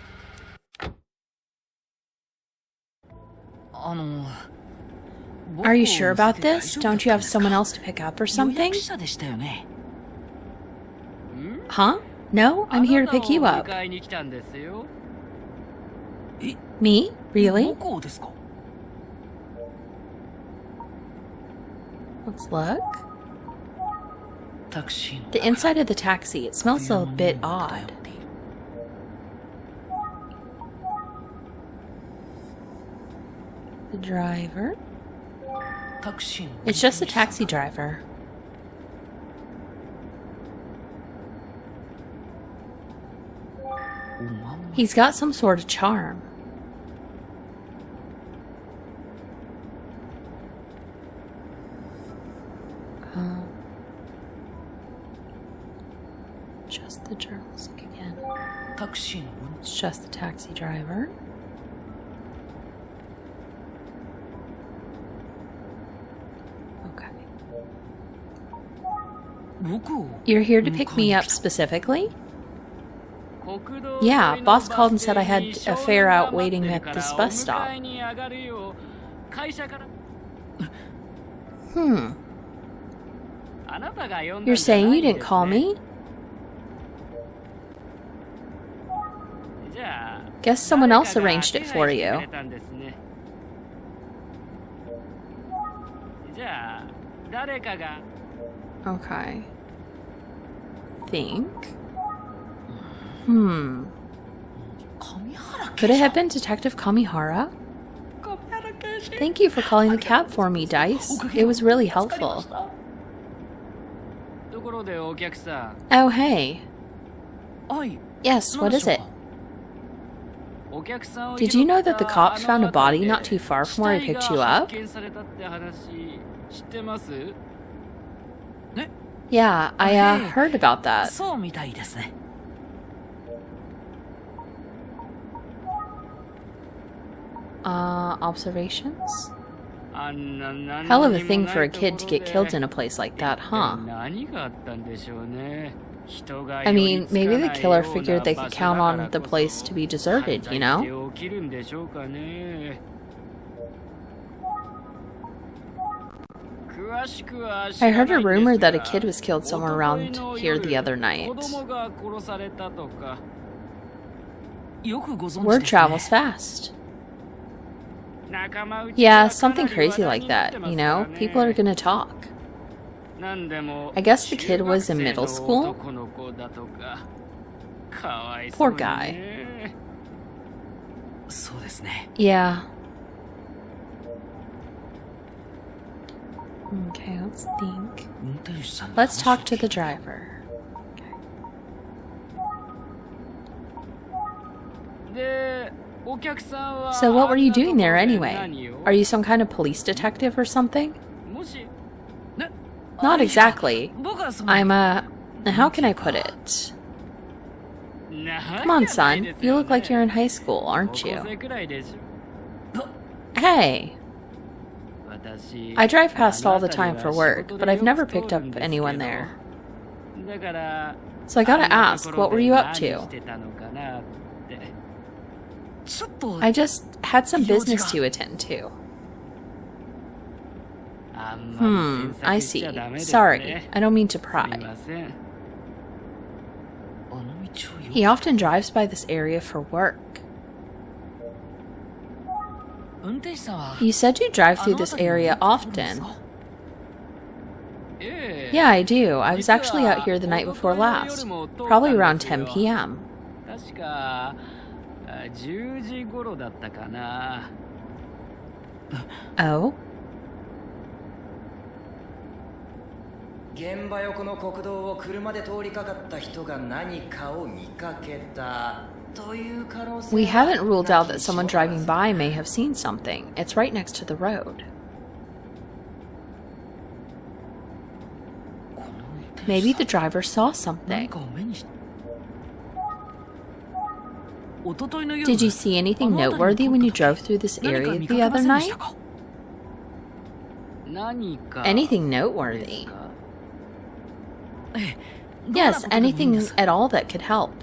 僕 Are you を sure 乗 about せて大 this? 丈夫だ Don't っ you た have んですか someone else to pick up or 予 something? 約者でしたよね Huh? No, I'm here to pick you あな up. たを迎えに来たんですよ Me? Really? 僕をですか Let's look. タクシーの The inside of the taxi, it smells a bit odd. The driver? タクシーの It's just a taxi driver. He's got some sort of charm. Just the journalistic again. タクシーの運 It's just the taxi driver. Okay. 僕を You're here to pick me up specifically? 国道 Yeah, 沿いの boss called and バス停 said I had に a 少 fare 年 out が待って waiting る at から this お bus 迎 stop. えに上がるよう会社から Hmm. あなたが呼んだ You're んじゃ saying な you いんで didn't す call ね me? じゃあ Guess someone else 誰かが arranged it 手 for 配して you. くれたんですねじゃあ誰かが Okay. Think. Hmm. 神原 Could it have been Detective Kamihara? Thank you for calling the cab for me, Dice. It was really helpful. ところでお客さん Oh, hey. はい Yes, what is it? お客さんを Did you know that the 拾った cops found a あの辺 body りで not too far from where I 死 picked 体 you が up? 発見されたって話知ってます Yeah, I heard about that. そうみたいですね Observations? あんな何に Hell も of な a い thing for a とこ kid ろ to で get killed in a place like that, huh? 何があったんでしょうね I mean, maybe the killer figured they could count on the place to be deserted, you know? I heard a rumor that a kid was killed somewhere around here the other night. Word travels fast. Yeah, something crazy like that, you know? People are gonna talk. I guess the kid was in middle school? Poor guy. Yeah. Okay, let's think. Let's talk to the driver. So what were you doing there anyway? Are you some kind of police detective or something? Not exactly. I'm how can I put it? Come on, son. You look like you're in high school, aren't you? Hey! I drive past all the time for work, but I've never picked up anyone there. So I gotta ask, what were you up to? I just had some business to attend to. I see. Sorry, I don't mean to pry. He often drives by this area for work. You said you drive through this area often. Yeah, I do. I was actually out here the night before last. Probably around 10 p.m. Oh? 現場横の国道を車で通りかかった人が何かを見かけたという可能性 We haven't ruled out that someone driving by may have seen something. It's right next to the road. Maybe the driver saw something. Did you see anything noteworthy when you drove through this area the other night? Anything noteworthy? Yes, anything at all that could help.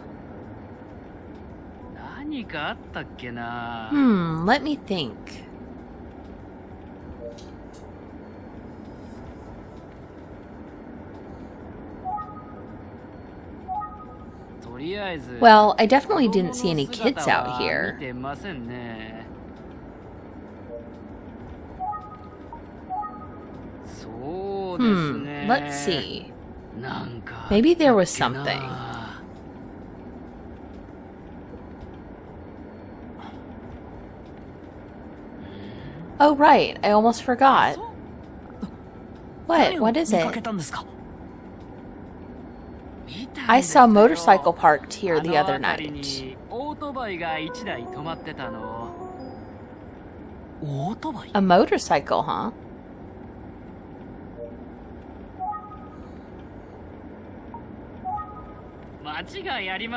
Let me think. Well, I definitely didn't see any kids out here. Let's see. Maybe there was something. Oh, right. I almost forgot. What? What is it? I saw a motorcycle parked here the other night. A motorcycle, huh?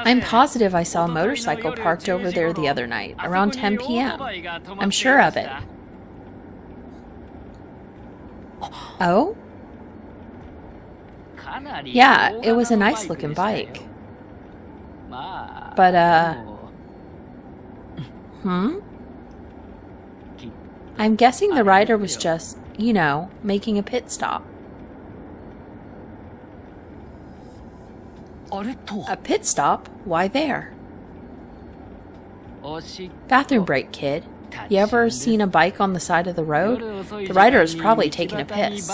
I'm positive I saw a motorcycle parked over there the other night, around 10 p.m. I'm sure of it. Oh? Yeah, it was a nice-looking bike. But, I'm guessing the rider was just, you know, making a pit stop. A pit stop? Why there? Bathroom break, kid. You ever seen a bike on the side of the road? The rider is probably taking a piss.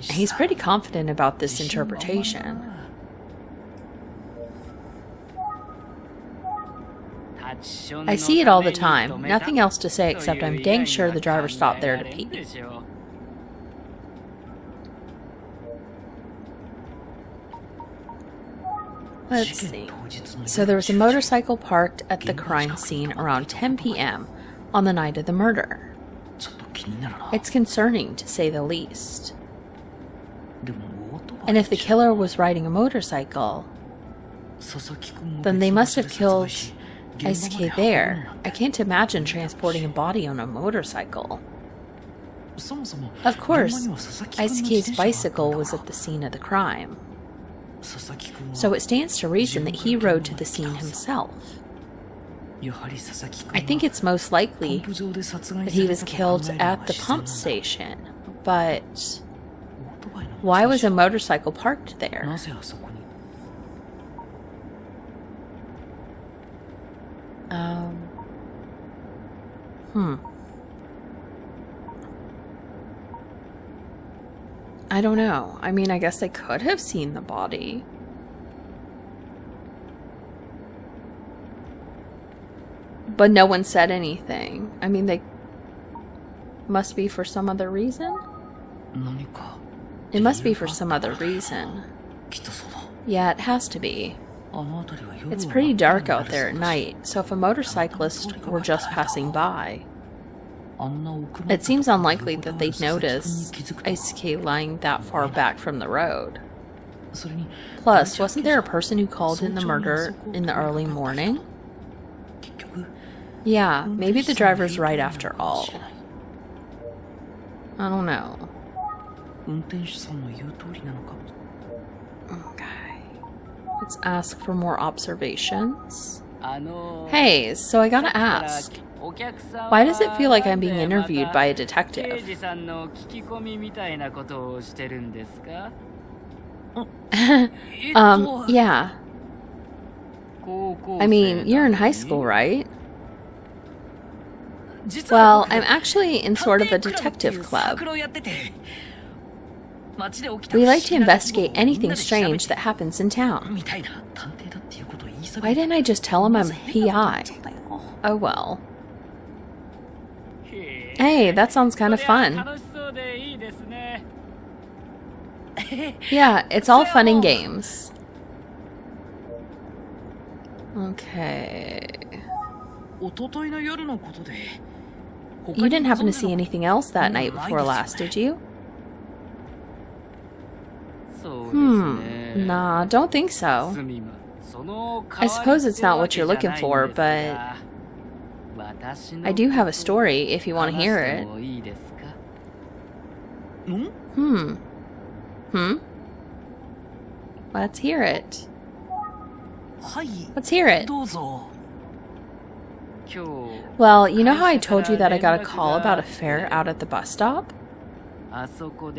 He's pretty confident about this interpretation. I see it all the time. Nothing else to say except I'm dang sure the driver stopped there to pee. Let's see. So there was a motorcycle parked at the crime scene around 10 p.m. on the night of the murder. It's concerning, to say the least. And if the killer was riding a motorcycle, then they must have killed Aisuke there. I can't imagine transporting a body on a motorcycle. Of course, Isuke's bicycle was at the scene of the crime. So it stands to reason that he rode to the scene himself. I think it's most likely that he was killed at the pump station, but why was a motorcycle parked there? I don't know. I mean, I guess they could have seen the body. But no one said anything. I mean, they must be for some other reason? It must be for some other reason. Yeah, it has to be. It's pretty dark out there at night, so if a motorcyclist were just passing by, it seems unlikely that they'd notice Isuke lying that far back from the road. Plus, wasn't there a person who called in the murder in the early morning? Yeah, maybe the driver's right after all. I don't know. Okay. Let's ask for more observations. Hey, so I gotta ask. Why does it feel like I'm being interviewed by a detective? Yeah. I mean, you're in high school, right? Well, I'm actually in sort of a detective club. We like to investigate anything strange that happens in town. Why didn't I just tell him I'm a PI? Oh well. Hey, that sounds kind of fun. Yeah, it's all fun and games. Okay. You didn't happen to see anything else that night before last, did you? Nah, don't think so. I suppose it's not what you're looking for, but I do have a story if you want to hear it. Let's hear it. Let's hear it. Well, you know how I told you that I got a call about a fare out at the bus stop?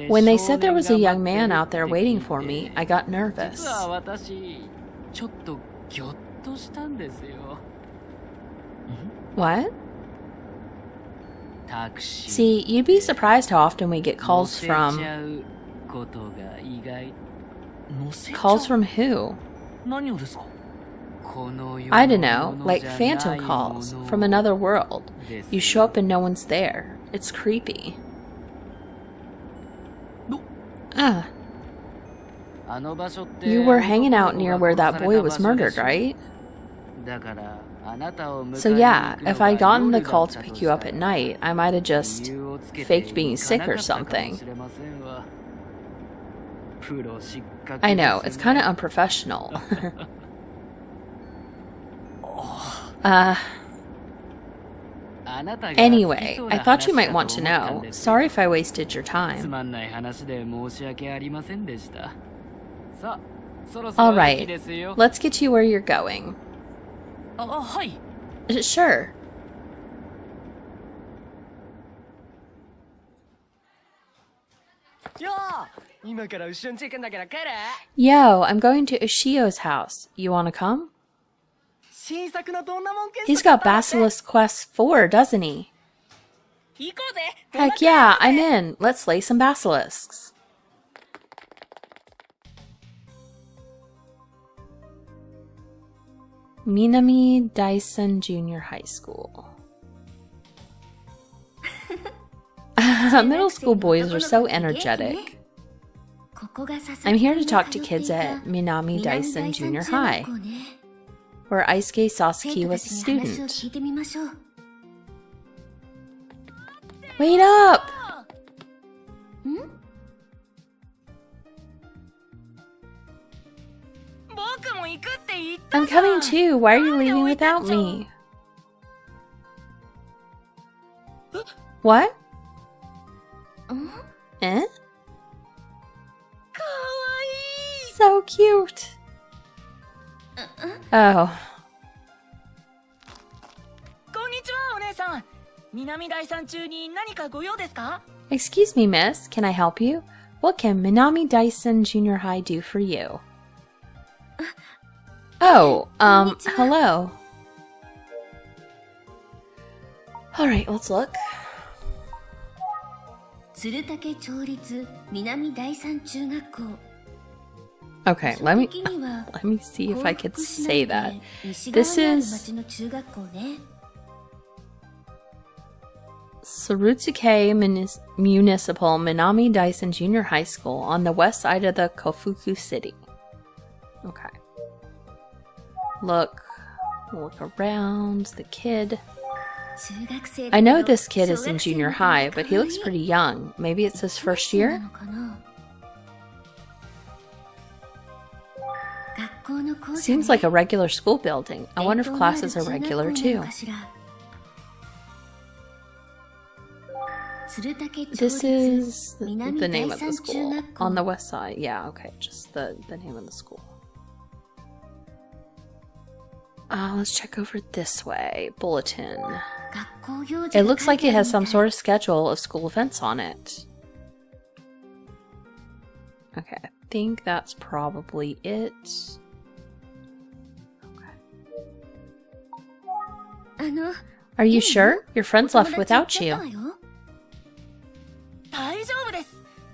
When they said there was a young man out there waiting for me, I got nervous. What? See, you'd be surprised how often we get calls from... Calls from who? I don't know, like phantom calls from another world. You show up and no one's there. It's creepy. You were hanging out near where that boy was murdered, right? So yeah, if I'd gotten the call to pick you up at night, I might have just faked being sick or something. I know, it's kind of unprofessional. Anyway, I thought you might want to know. Sorry if I wasted your time. Alright, let's get you where you're going. Sure. Yo, I'm going to Ushio's house. You wanna come? He's got Basilisk Quest 4, doesn't he? Heck yeah, I'm in. Let's slay some basilisks. Minami Daisen Junior High School. Middle school boys are so energetic. I'm here to talk to kids at Minami Daisen Junior High, where Isuke Sasaki was a student. Wait up! I'm coming too. Why are you leaving without me? What? cute. Oh. こんにちは、お姉さん。南第三中に何かご用ですか？ Excuse me, miss. Can I help you? What can Minami Dyson Junior High do for you? Oh, hello. Alright, let's look. 鶴竹町立南第三中学校。 Okay, let me see if I could say that. This is Surutsuke Municipal Minami Dyson Junior High School on the west side of the Kofuku City. Okay. Look around the kid. I know this kid is in junior high, but he looks pretty young. Maybe it's his first year? Seems like a regular school building. I wonder if classes are regular too. This is the name of the school on the west side. Yeah, okay, just the name of the school. Let's check over this way. Bulletin. It looks like it has some sort of schedule of school events on it. Okay, I think that's probably it. Okay. Are you sure? Your friends left without you.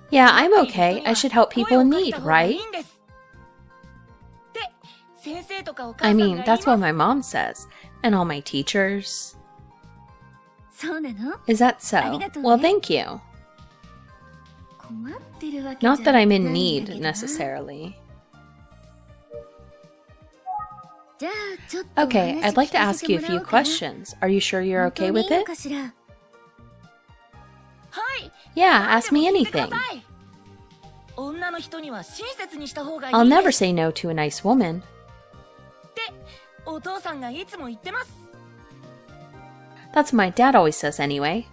Yeah, I'm okay. I should help people in need, right? I mean, that's what my mom says. And all my teachers. Is that so? Well, thank you. Not that I'm in need, necessarily. Okay, I'd like to ask you a few questions. Are you sure you're okay with it? Yeah, ask me anything. I'll never say no to a nice woman. That's what my dad always says anyway.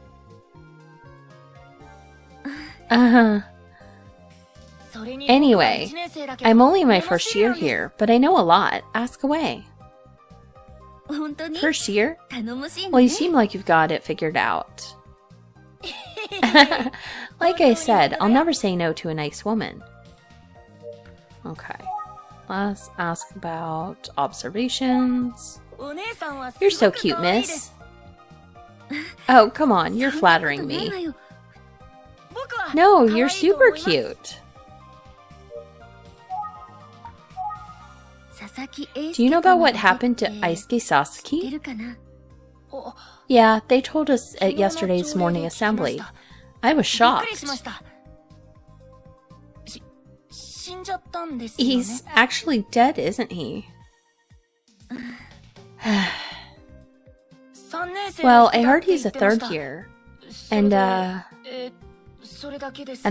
Anyway, I'm only in my first year here, but I know a lot. Ask away. First year? Well, you seem like you've got it figured out. Like I said, I'll never say no to a nice woman. Okay. Let's ask about observations. You're so cute, miss. Oh, come on, you're flattering me. No, you're super cute. Do you know about what happened to Aisuke Sasaki? Yeah, they told us at yesterday's morning assembly. I was shocked. He's actually dead, isn't he? Well, I heard he's a third year. And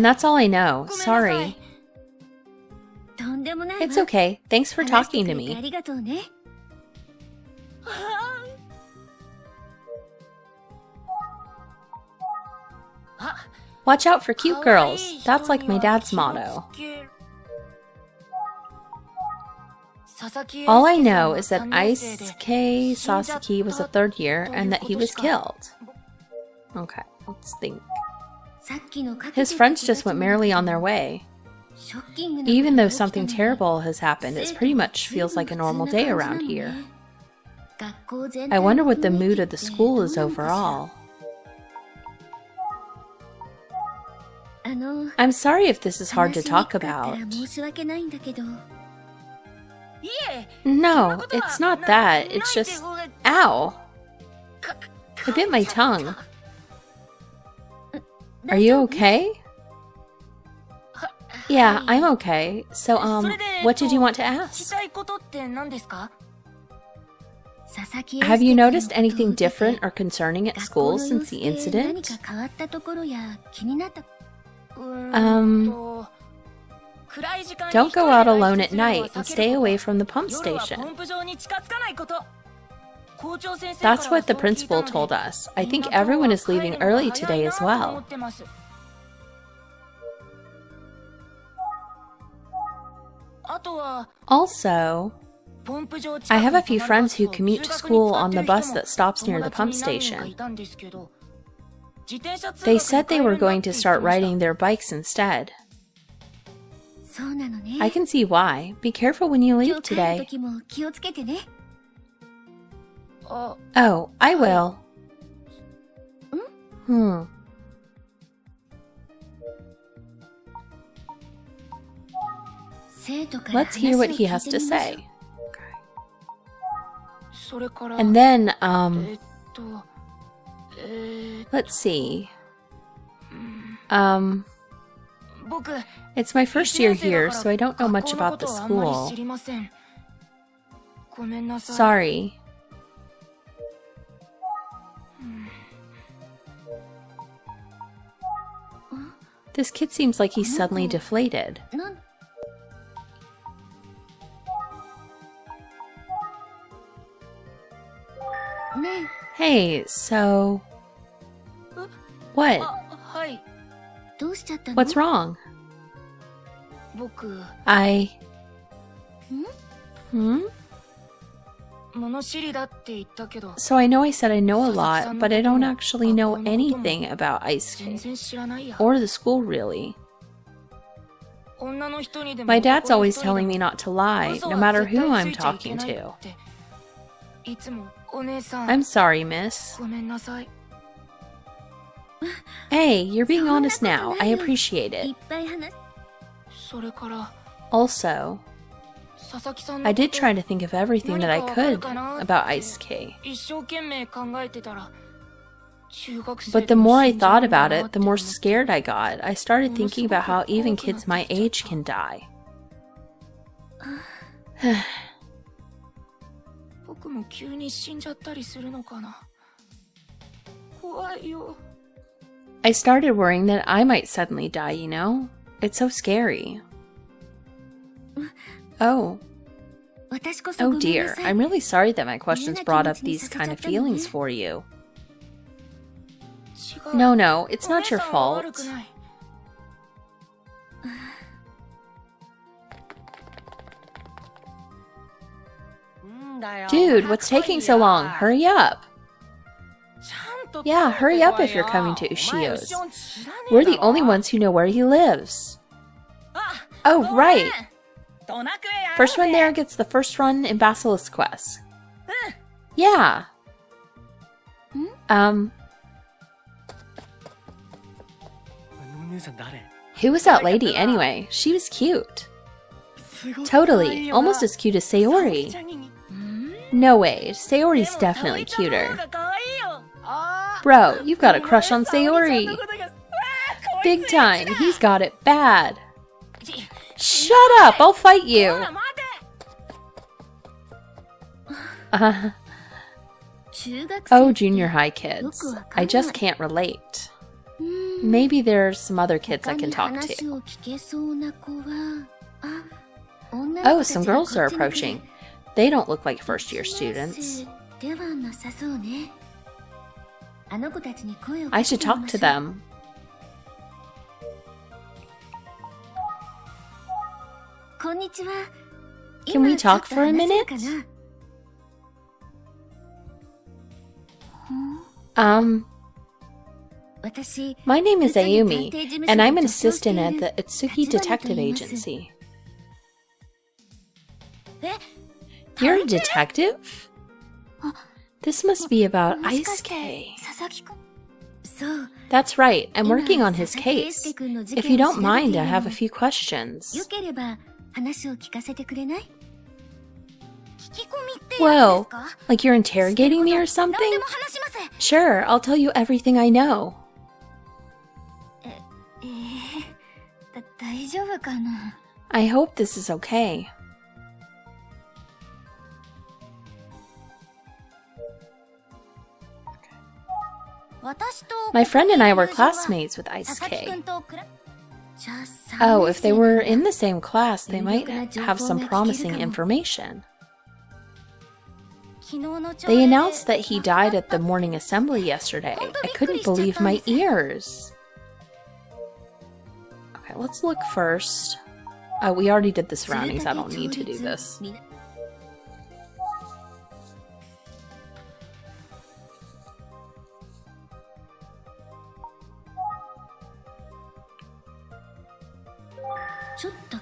that's all I know. Sorry. It's okay. Thanks for talking to me. Watch out for cute girls. That's like my dad's motto. All I know is that Aisuke Sasaki was a third year and that he was killed. Okay, let's think. His friends just went merrily on their way. Even though something terrible has happened, it pretty much feels like a normal day around here. I wonder what the mood of the school is overall. I'm sorry if this is hard to talk about. No, it's not that. It's just... Ow! I bit my tongue. Are you okay? Yeah, I'm okay. So, what did you want to ask? Have you noticed anything different or concerning at school since the incident? Don't go out alone at night and stay away from the pump station. That's what the principal told us. I think everyone is leaving early today as well. Also, I have a few friends who commute to school on the bus that stops near the pump station. They said they were going to start riding their bikes instead. I can see why. Be careful when you leave today. Oh, I will. Let's hear what he has to say. And then, let's see. It's my first year here, so I don't know much about the school. Sorry. This kid seems like he's suddenly deflated. Hey, so... What? What's wrong? So I know I said I know a lot, but I don't actually know anything about ice skate. Or the school, really. My dad's always telling me not to lie, no matter who I'm talking to. I'm sorry, miss. Hey, you're being honest now. I appreciate it. Also, I did try to think of everything that I could about ice skate. But the more I thought about it, the more scared I got. I started thinking about how even kids my age can die. I started worrying that I might suddenly die, you know? It's so scary. Oh. Oh dear, I'm really sorry that my questions brought up these kind of feelings for you. No, it's not your fault. Dude, what's taking so long? Hurry up! Yeah, hurry up if you're coming to Ushio's. We're the only ones who know where he lives. Oh, right! First one there gets the first run in Basilisk Quest. Yeah. Who was that lady anyway? She was cute. Totally, almost as cute as Sayori. No way, Sayori's definitely cuter. Bro, you've got a crush on Sayori. Big time, he's got it bad. Shut up, I'll fight you. Oh, junior high kids. I just can't relate. Maybe there's some other kids I can talk to. Oh, some girls are approaching. They don't look like first-year students. I should talk to them. Can we talk for a minute? My name is Ayumi, and I'm an assistant at the Itsuki Detective Agency. You're a detective? This must be about Ice-K. That's right, I'm working on his case. If you don't mind, I have a few questions. Whoa, like you're interrogating me or something? Sure, I'll tell you everything I know. I hope this is okay. My friend and I were classmates with Ice-K. Oh, if they were in the same class, they might have some promising information. They announced that he died at the morning assembly yesterday. I couldn't believe my ears. Okay, let's look first. Oh, we already did the surroundings. I don't need to do this.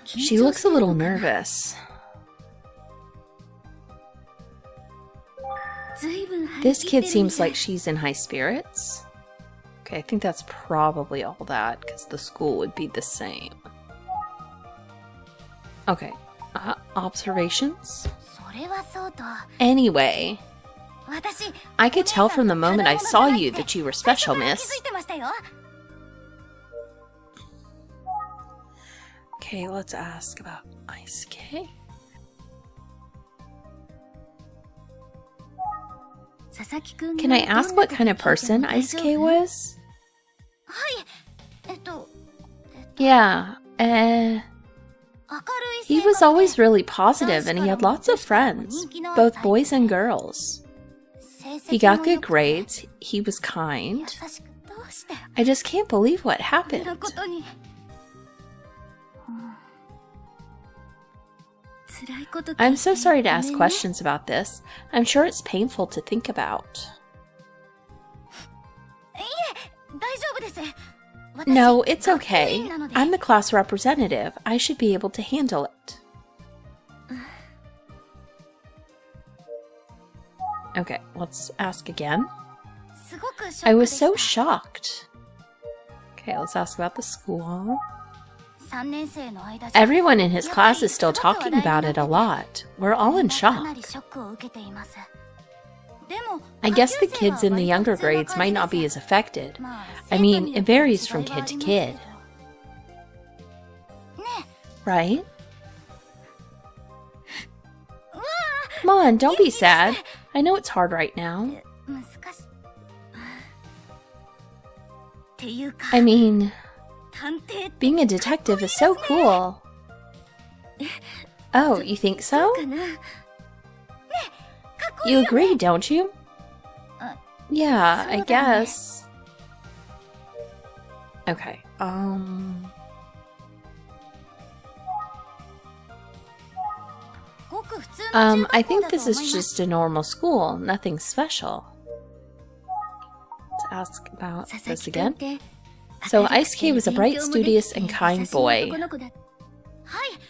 She looks a little nervous. This kid seems like she's in high spirits. Okay, I think that's probably all that, because the school would be the same. Okay, observations? Anyway, I could tell from the moment I saw you that you were special, miss. Okay, let's ask about Ice K. Can I ask what kind of person Ice K was? Yeah, he was always really positive and he had lots of friends, both boys and girls. He got good grades, he was kind. I just can't believe what happened. I'm so sorry to ask questions about this. I'm sure it's painful to think about. No, it's okay. I'm the class representative. I should be able to handle it. Okay, let's ask again. I was so shocked. Okay, let's ask about the school. Everyone in his class is still talking about it a lot. We're all in shock. I guess the kids in the younger grades might not be as affected. I mean, it varies from kid to kid. Right? Come on, don't be sad. I know it's hard right now. I mean, being a detective is so cool. Oh, you think so? You agree, don't you? Yeah, I guess. Okay, I think this is just a normal school, nothing special. Let's ask about this again. So Ice K was a bright, studious, and kind boy.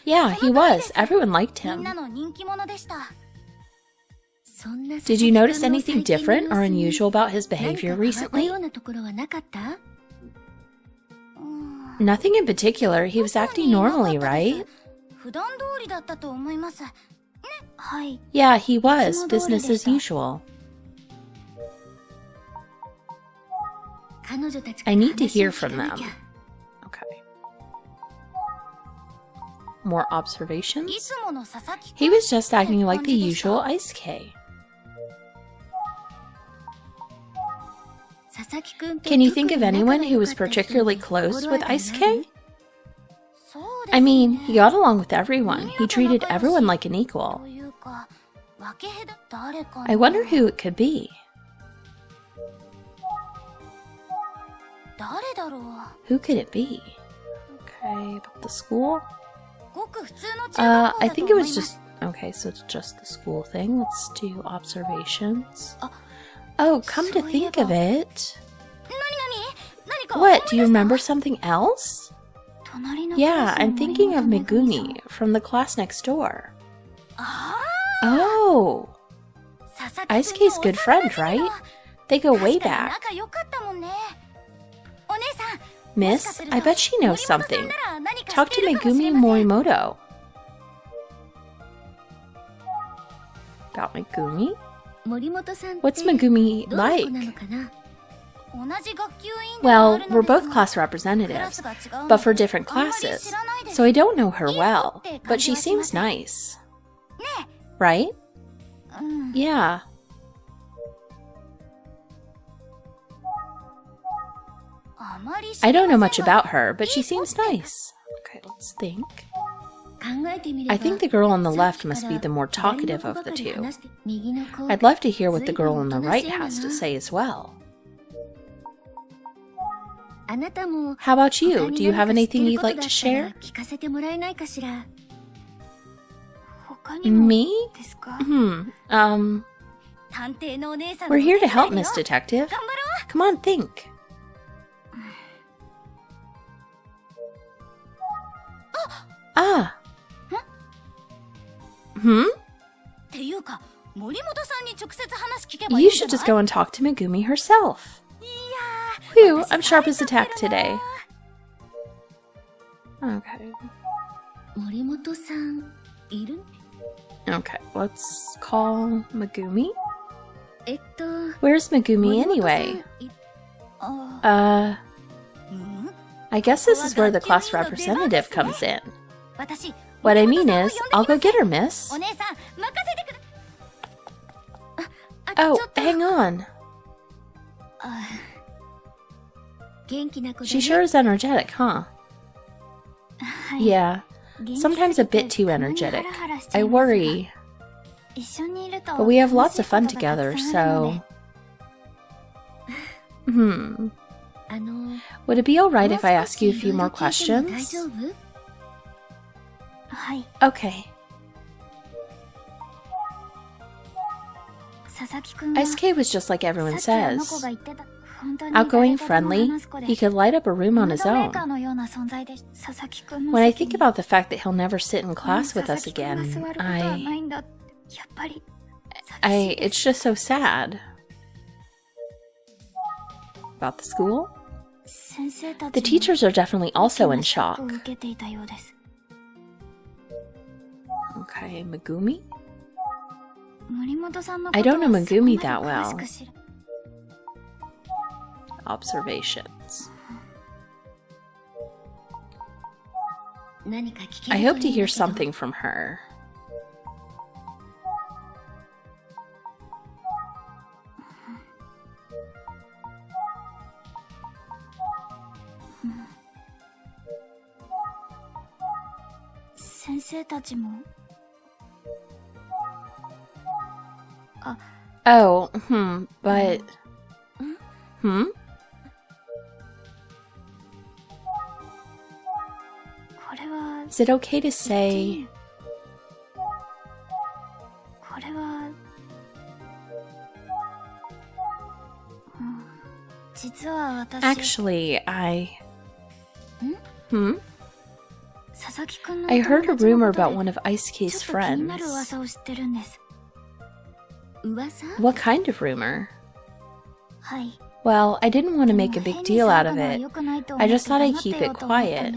Yeah, he was. Everyone liked him. Did you notice anything different or unusual about his behavior recently? Nothing in particular. He was acting normally, right? Yeah, he was. Business as usual. I need to hear from them. Okay. More observations? He was just acting like the usual Ice K. Can you think of anyone who was particularly close with Ice K? I mean, he got along with everyone. He treated everyone like an equal. I wonder who it could be. Who could it be? Okay, about the school? I think it was just... Okay, so it's just the school thing. Let's do observations. Oh, come to think of it. What, do you remember something else? Yeah, I'm thinking of Megumi from the class next door. Oh! Ice K's good friend, right? They go way back. Miss, I bet she knows something. Talk to Megumi Morimoto. About Megumi? What's Megumi like? Well, we're both class representatives, but for different classes, so I don't know her well, but she seems nice. Right? Yeah. I don't know much about her, but she seems nice. Okay, let's think. I think the girl on the left must be the more talkative of the two. I'd love to hear what the girl on the right has to say as well. How about you? Do you have anything you'd like to share? Me? We're here to help, Miss Detective. Come on, think. Ah. You should just go and talk to Megumi herself. Phew, I'm sharp as a tack today. Okay. Okay, let's call Megumi. Where's Megumi anyway? I guess this is where the class representative comes in. What I mean is, I'll go get her, miss. Oh, hang on. She sure is energetic, huh? Yeah, sometimes a bit too energetic. I worry. But we have lots of fun together, so... Would it be alright if I ask you a few more questions? Okay. Isuke was just like everyone says. Outgoing, friendly, he could light up a room on his own. When I think about the fact that he'll never sit in class with us again, it's just so sad. About the school? The teachers are definitely also in shock. Okay, Megumi? I don't know Megumi that well. Observations. I hope to hear something from her. Oh, but... Is it okay to say... Actually, I heard a rumor about one of Isuke's friends. What kind of rumor? Well, I didn't want to make a big deal out of it. I just thought I'd keep it quiet.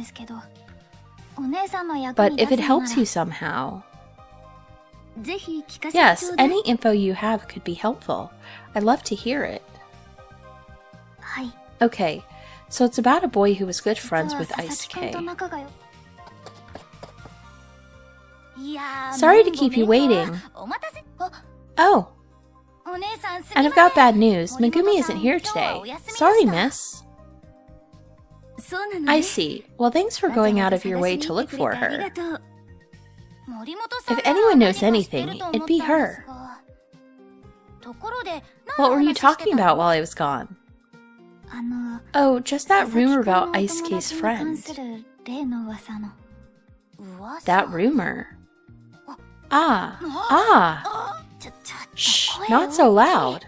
But if it helps you somehow... Yes, any info you have could be helpful. I'd love to hear it. Okay, so it's about a boy who was good friends with Isuke. Sorry to keep you waiting. Oh. And I've got bad news. Megumi isn't here today. Sorry, miss. I see. Well, thanks for going out of your way to look for her. If anyone knows anything, it'd be her. What were you talking about while I was gone? Oh, just that rumor about Isuke's friend. That rumor? Shh, not so loud.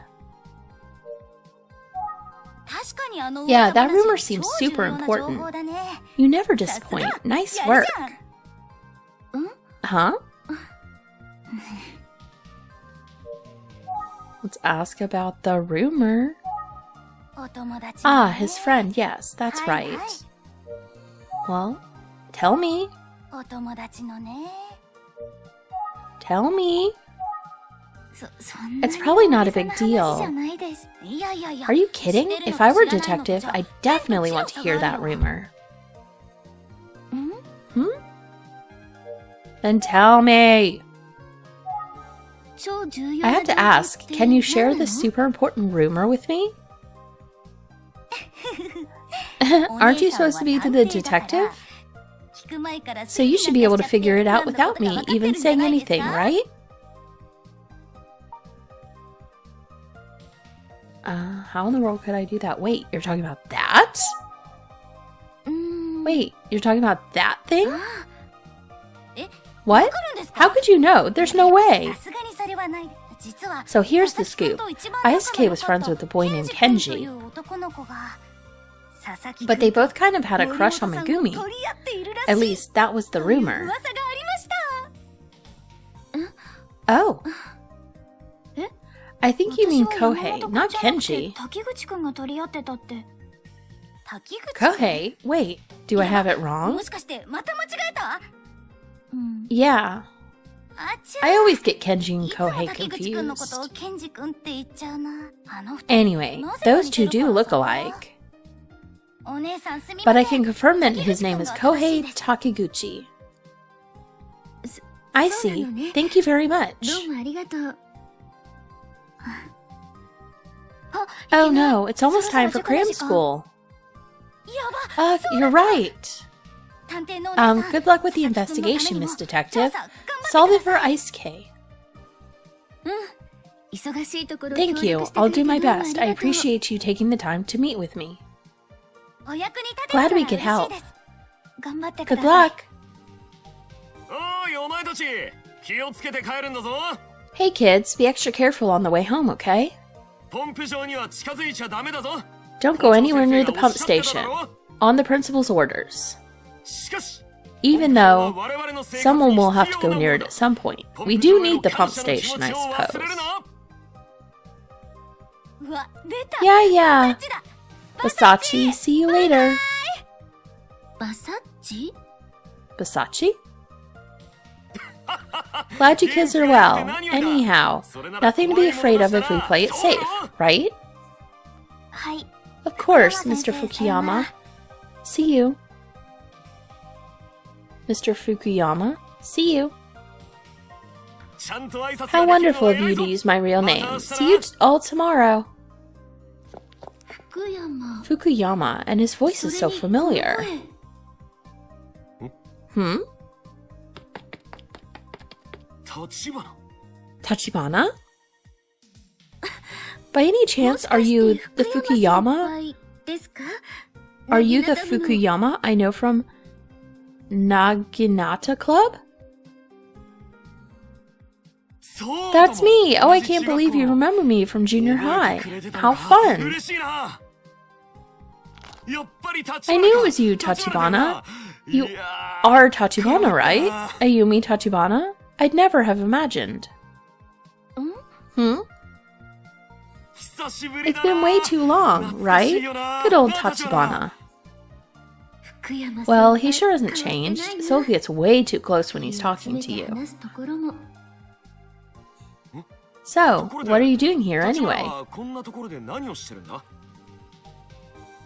Yeah, that rumor seems super important. You never disappoint. Nice work. Huh? Let's ask about the rumor. His friend. Yes, that's right. Well, tell me. Tell me. It's probably not a big deal. Are you kidding? If I were a detective, I definitely want to hear that rumor. Then tell me. I have to ask, can you share this super important rumor with me? Aren't you supposed to be the detective? So you should be able to figure it out without me even saying anything, right? How in the world could I do that? Wait, you're talking about that? Wait, you're talking about that thing? え、 What? わかるんですか？ How could you know? There's no way. さすがにそれはない。実は So here's the 佐々木君 scoop. と一番仲が良かった Isuke was friends with a boy named ケンジ君 Kenji. という男の子が佐々木 But they 君 both kind of had a crush on 森本さんを Megumi. 取り合っているらしい At least that was the という rumor. 噂がありました。 Oh. え？ I think you mean 私は山 Kohei, 本君 not じゃなくて Kenji. 滝口君が取り合ってたって。滝口 Kohei? Wait, do I have it wrong? もしかしてまた間違えた？うん。 Yeah. あちゃ。 I always get Kenji and いつも Kohei 滝口君のことを confused. ケンジ君って言っちゃうな。あの二人 Anyway, なぜか those 似て two るか do ら look さ。 alike. お姉さんすみ But ま I せん。 can confirm that his name is 滝口君が新しい Kohei です。 Takiguchi. そ I そうな see. のね。 Thank you very ど much. うもありがとう。あ、 Oh いけない。 no, it's almost そろ time そろ for 塾の cram 時間。 school. やば。 You're right. 探偵のお姉さん。 Good luck with the 佐々木君のために investigation, も Miss じゃ Detective. あさ、頑張って Solve it く for ださい。 Ice K. 忙しいところ Thank 協 you. 力して I'll くれ do て my どうもあり best. が I とう。 appreciate you taking the time to meet with me. お役に立てたら Glad we 嬉 could し help. いです。頑張ってく Good ださい。 luck. おいお前たち気をつけて帰るんだぞ。 Hey kids, be extra careful on the way home, okay? ポンプ場には近づいちゃダメだぞ。 Don't go anywhere near the pump 校長先生 station. がおっしゃってただろ。 On the principal's orders. しかし Even ポンプ場は though 我々の生活に someone will have to 必要 go な near も it の at だ。 some point. ポン We プ場 do への need the 感 pump 謝の気 station, 持 I ちを忘れ suppose. るな。うわ、出た。 Yeah, yeah. バサッチだ。 Basachi, see you later. バサッチ？ Basachi? Glad you kids are well. Anyhow, nothing to be afraid of if we play it safe, right? はい。 Of course, 先生 Mr. さよな Fukuyama. ら。 See you. Mr. Fukuyama, see you. ちゃんと挨拶が How できるの wonderful は of 偉 you いぞ。 to use my real また name. 明日 See you な。 all tomorrow. 福山。 Fukuyama, and his voice is so それにこの familiar. 声。 Hmm? 立花。 Tachibana? By any も chance, し are かして you the 福山 Fukuyama? 先輩ですか？ Are you the なぎなた部の Fukuyama I know from Naginata Club? そうだ That's me! Oh, 同 I じ can't 中学 believe you 校 remember me from junior 覚 high. えてくれてたの How か fun! 嬉しいな。やっぱり立花 I knew it was you, か。立花だよ Tachibana. な。 You いや are ー Tachibana, right? Ayumi Tachibana? I'd never have imagined. ん？ Hmm? 久しぶり It's だ been な。 way too long, 懐かしい right? よな。 Good old なあ立花。 Tachibana. 福山先 Well, 輩 he sure hasn't 変わって changed. ないな。 Sylvie gets way too close when he's 気を talking 詰 to めて you. 話すところも。 So, what are you doing here 立花 anyway? はこんなところで何をしてるんだ。は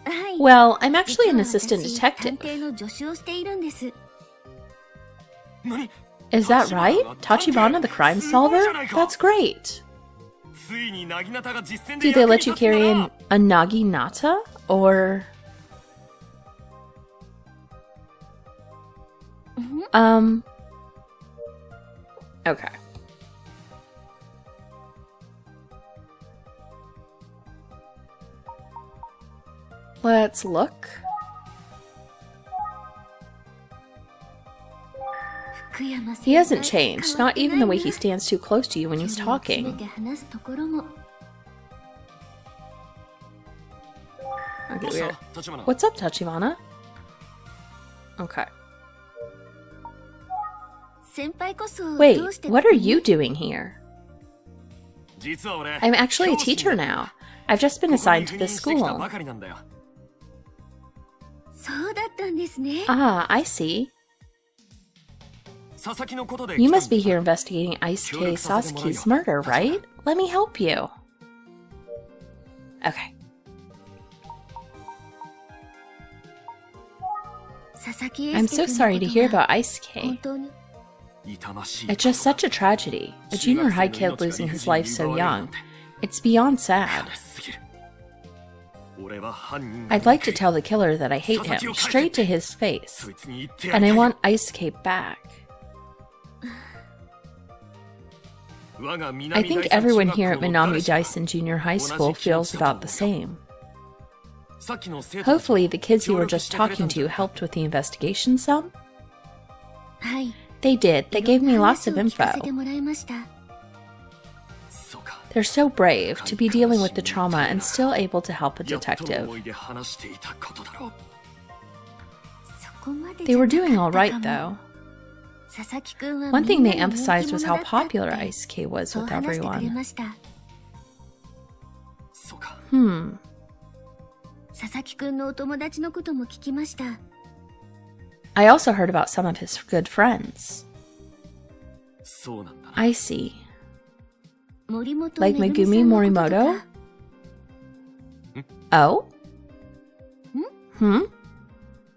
い。 Well, I'm actually an 実は assistant 私 detective. 探偵の助手をしているんです。何 Is that right? Tachibana the crime solver? That's great. ついになぎなたが実践で Do they 役に let 立 you つんだ carry な in a naginata? Or... Okay. Let's look. 福山 He 先 hasn't 輩 changed, 変わっ not てない even the way な he stands too close to you when he's 距離を詰め talking. て話すところも。 Okay, どうし weird. た立花。 What's up, Tachibana? Okay. 先輩こそど Wait, うして what are you doing here? 実は俺 I'm actually a 教師に teacher now. I've just been ここに assigned to 赴 this 任してきた school. ばかりなんだよ。そうだったんですね。 Ah, I see. 佐々木のことで You 来たん must だ be here investigating Ice K Sasuke's murder, right? Let me help you. Okay. 佐々木 I'm 英介 so 君 sorry の to こと hear が about Ice 本 K. 当に。痛ましい It's just such a tragedy. A junior high kid losing his life so young. It's beyond sad. すぎる。俺は犯人 I'd like to tell the killer that I hate him straight to his そ face. いつに言ってやり And た I いよ want Ice K back. 我が南 I 大 think 山中 everyone 学校 here at の Minami 誰しも Dyson Junior High School feels about the same. Hopefully the kids you were just talking to helped with the investigation some? はい。 They did. They gave me lots of 話を聞か info. せてもらいました。 そうか。 They're so brave to be dealing with the trauma and still able to help a やっとの detective. 思いで話していたことだろう。そこまで They じゃ were なか doing った all right かも though. 佐々木くんは One み thing んな they の人気 emphasized was 者 how だったっ popular て Ice K was そう with 話してくれ everyone. ました。そうか。 佐々木くんのお友達のことも聞きました。 I also heard about some of his good friends. そうなんだな。 I see. 森本 Like めぐ Megumi みさんのことと Morimoto? か Oh? Hmm?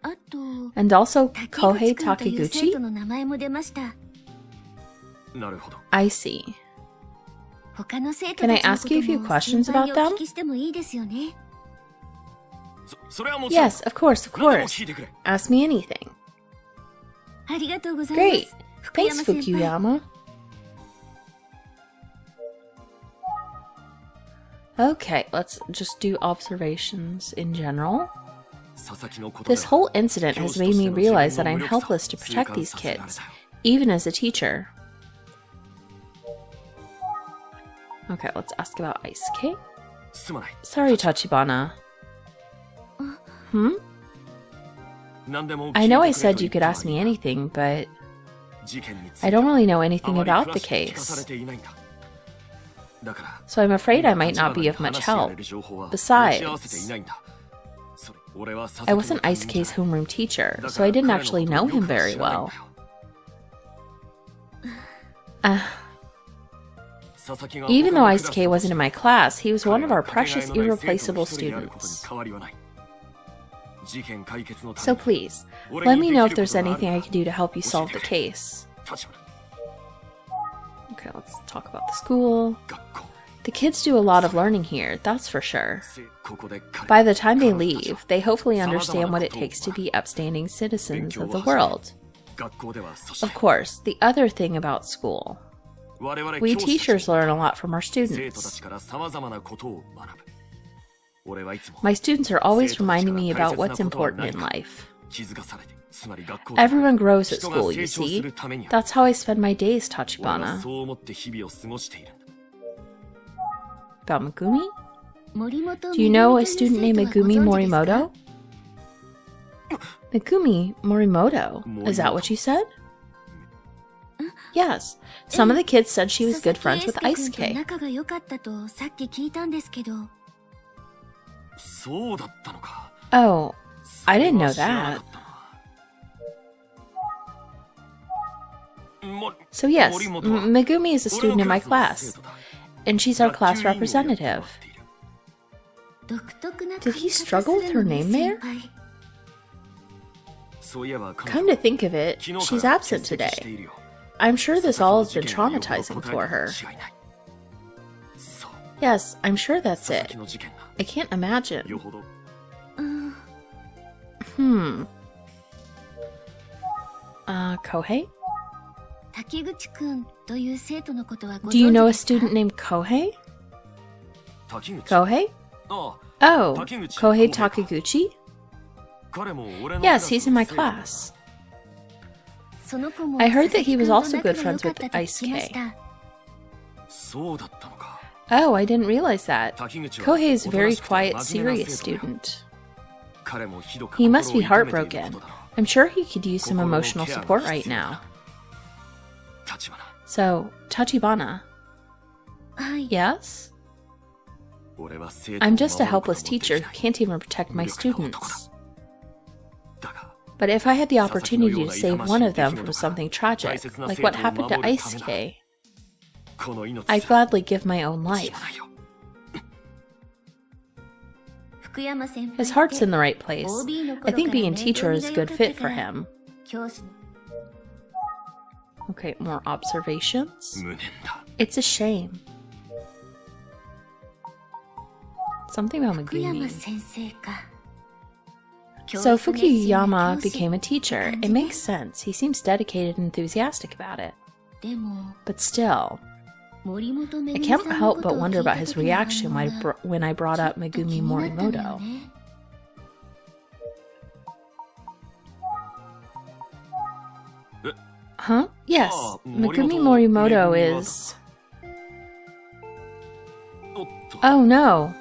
あと And also 竹 Kohei 口くんという生 Takiguchi? 徒の名前も出ました。なるほど。 I see. 他の生徒 Can I たち ask you a の few ことも questions 先輩に about お them? 聞きしてもいいですよね。それはもちろん。 Yes, of course, of 何でも course. 聞いてくれ。 Ask me anything. ありがとうございま Great. す。福 Thanks, 山先輩。 Fukuyama. Okay, let's just do observations in general. 佐々木のことで This whole incident has made me realize that I'm helpless to protect these kids, even as a teacher. Okay, let's ask about Ice K. すまない。 Sorry, Tachibana. Hmm? 何でも I know I said you could ask me anything, but 事件について I don't really know anything あまり about 詳 the しく聞かされ case. ていないんだ。だから So I'm afraid I might not be of much help. Besides, I wasn't Ice K's homeroom teacher, so I didn't actually know him very well. Even though Ice K wasn't in my class, he was one of our precious, irreplaceable students. So please, let me know if there's anything I can do to help you solve the case. Okay, let's talk about the school. The kids do a lot of learning here, that's for sure. By the time they leave, they hopefully understand what it takes to be upstanding citizens of the world. Of course, the other thing about school. We teachers learn a lot from our students. My students are always reminding me about what's important in life. Everyone grows at school, you see. That's how I spend my days, Tachibana. About Megumi? Do you know a student named Megumi Morimoto? Megumi Morimoto? Is that what you said? Yes. Some of the kids said she was good friends with Ice K. 仲が良かったとさっき聞いたんですけど。そうだったのか。 Oh, I didn't know that. So yes, Megumi is a student in my class, and she's our class representative. Did he struggle with her name there? Come to think of it, she's absent today. I'm sure this all has been traumatizing for her. Yes, I'm sure that's it. I can't imagine. Kohei? Do you know a student named Kohei? Kohei? Oh, Kohei Takiguchi? Yes, he's in my class. I heard that he was also good friends with Ice K. Oh, I didn't realize that. Kohei is a very quiet, serious student. He must be heartbroken. I'm sure he could use some emotional support right now. So, Tachibana. Yes? I'm just a helpless teacher who can't even protect my students. But if I had the opportunity to save one of them from something tragic, like what happened to Ice K, I'd gladly give my own life. His heart's in the right place. I think being a teacher is a good fit for him. Okay, more observations. It's a shame. Something about Megumi. So Fukuyama became a teacher. It makes sense. He seems dedicated and enthusiastic about it. But still, I can't help but wonder about his reaction when I brought up Megumi Morimoto. Huh? Yes. Megumi Morimoto is... Oh no.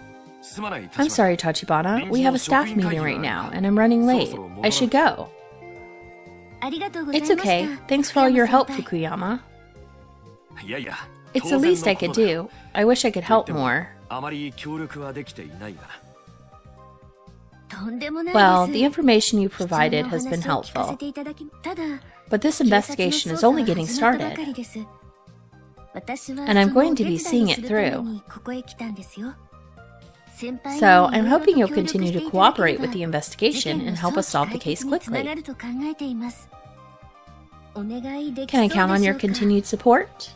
I'm sorry, Tachibana. We have a staff meeting right now, and I'm running late. I should go. It's okay. Thanks for all your help, Fukuyama. It's the least I could do. I wish I could help more. Well, the information you provided has been helpful. But this investigation is only getting started. And I'm going to be seeing it through. So, I'm hoping you'll continue to cooperate with the investigation and help us solve the case quickly. Can I count on your continued support?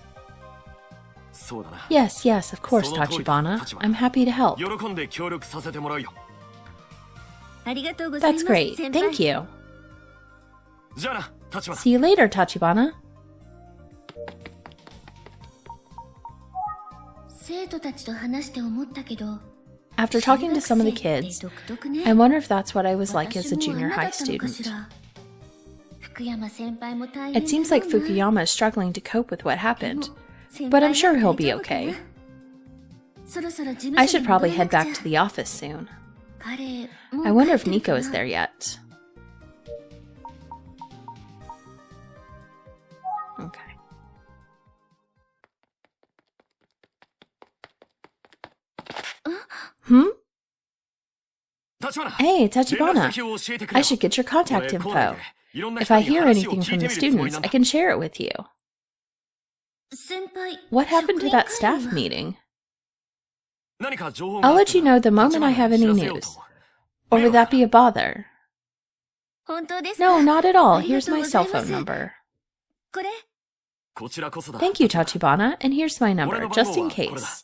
Yes, of course, Tachibana. I'm happy to help. That's great. Thank you. See you later, Tachibana. After talking to some of the kids, I wonder if that's what I was like as a junior high student. It seems like Fukuyama is struggling to cope with what happened, but I'm sure he'll be okay. I should probably head back to the office soon. I wonder if Nico is there yet. Okay. Hey, Tachibana. I should get your contact info. If I hear anything from the students, I can share it with you. What happened to that staff meeting? I'll let you know the moment I have any news. Or would that be a bother? No, not at all. Here's my cell phone number. Thank you, Tachibana, and here's my number, just in case.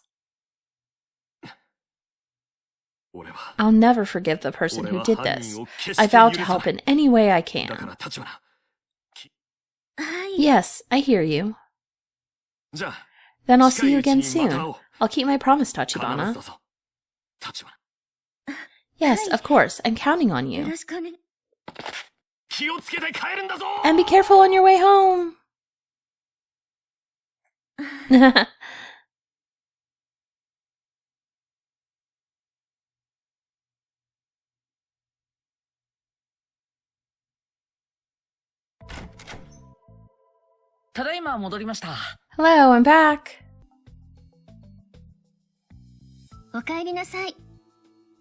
I'll never forgive the person who did this. I vow to help in any way I can. Yes, I hear you. Then I'll see you again soon. I'll keep my promise, Tachibana. Yes, of course. I'm counting on you. And be careful on your way home. Hello, I'm back.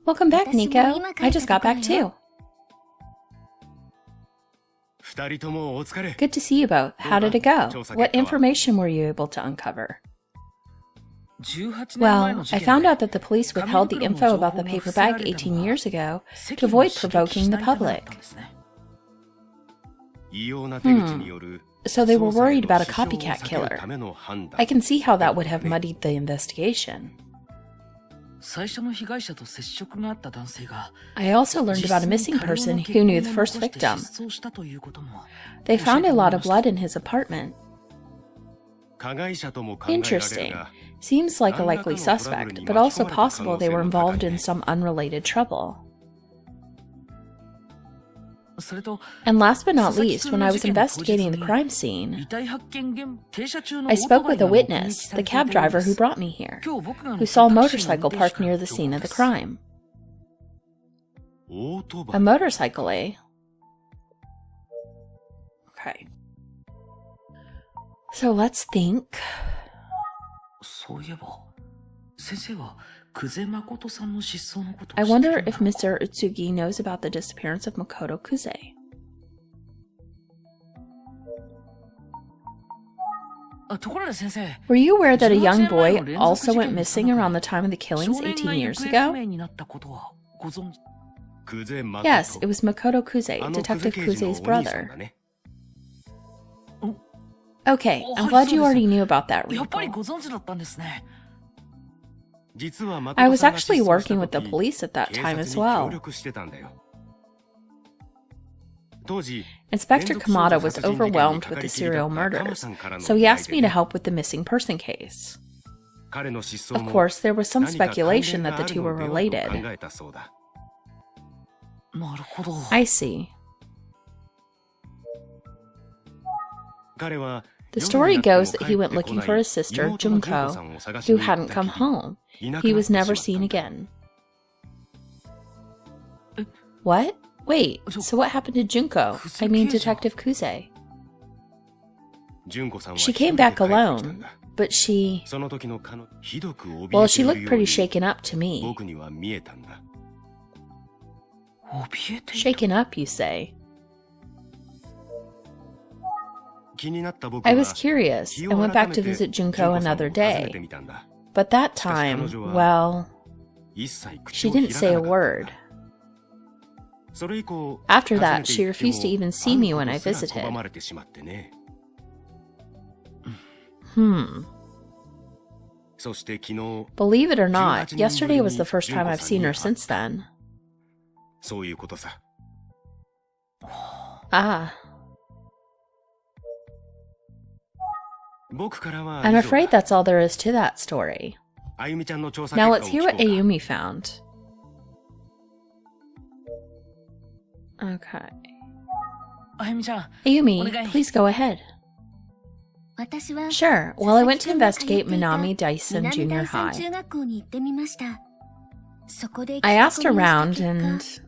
Welcome back, Nico. I just got back too. Good to see you both. How did it go? What information were you able to uncover? Well, I found out that the police withheld the info about the paper bag 18 years ago to avoid provoking the public. So they were worried about a copycat killer. I can see how that would have muddied the investigation. I also learned about a missing person who knew the first victim. They found a lot of blood in his apartment. Interesting. Seems like a likely suspect, but also possible they were involved in some unrelated trouble. And last but not least, when I was investigating the crime scene, I spoke with a witness, the cab driver who brought me here, who saw a motorcycle parked near the scene of the crime. A motorcycle, eh? Okay. So let's think. I wonder if Mr. Utsugi knows about the disappearance of Makoto Kuze. Were you aware that a young boy also went missing around the time of the killings 18 years ago? Yes, it was Makoto Kuze, Detective Kuze's brother. Okay, I'm glad you already knew about that, Riko. I was actually working with the police at that time as well. Inspector Kamada was overwhelmed with the serial murders, so he asked me to help with the missing person case. Of course, there was some speculation that the two were related. I see. The story goes that he went looking for his sister, Junko, who hadn't come home. He was never seen again. What? Wait, so what happened to Junko? I mean Detective Kuze. She came back alone, but she... Well, she looked pretty shaken up to me. Shaken up, you say? I was curious and went back to visit Junko another day. But that time, well, she didn't say a word. After that, she refused to even see me when I visited. Believe it or not, yesterday was the first time I've seen her since then. Ah. I'm afraid that's all there is to that story. Now let's hear what Ayumi found. Okay. Ayumi, please go ahead. Sure. Well, I went to investigate Minami Daisen Junior High. I asked around and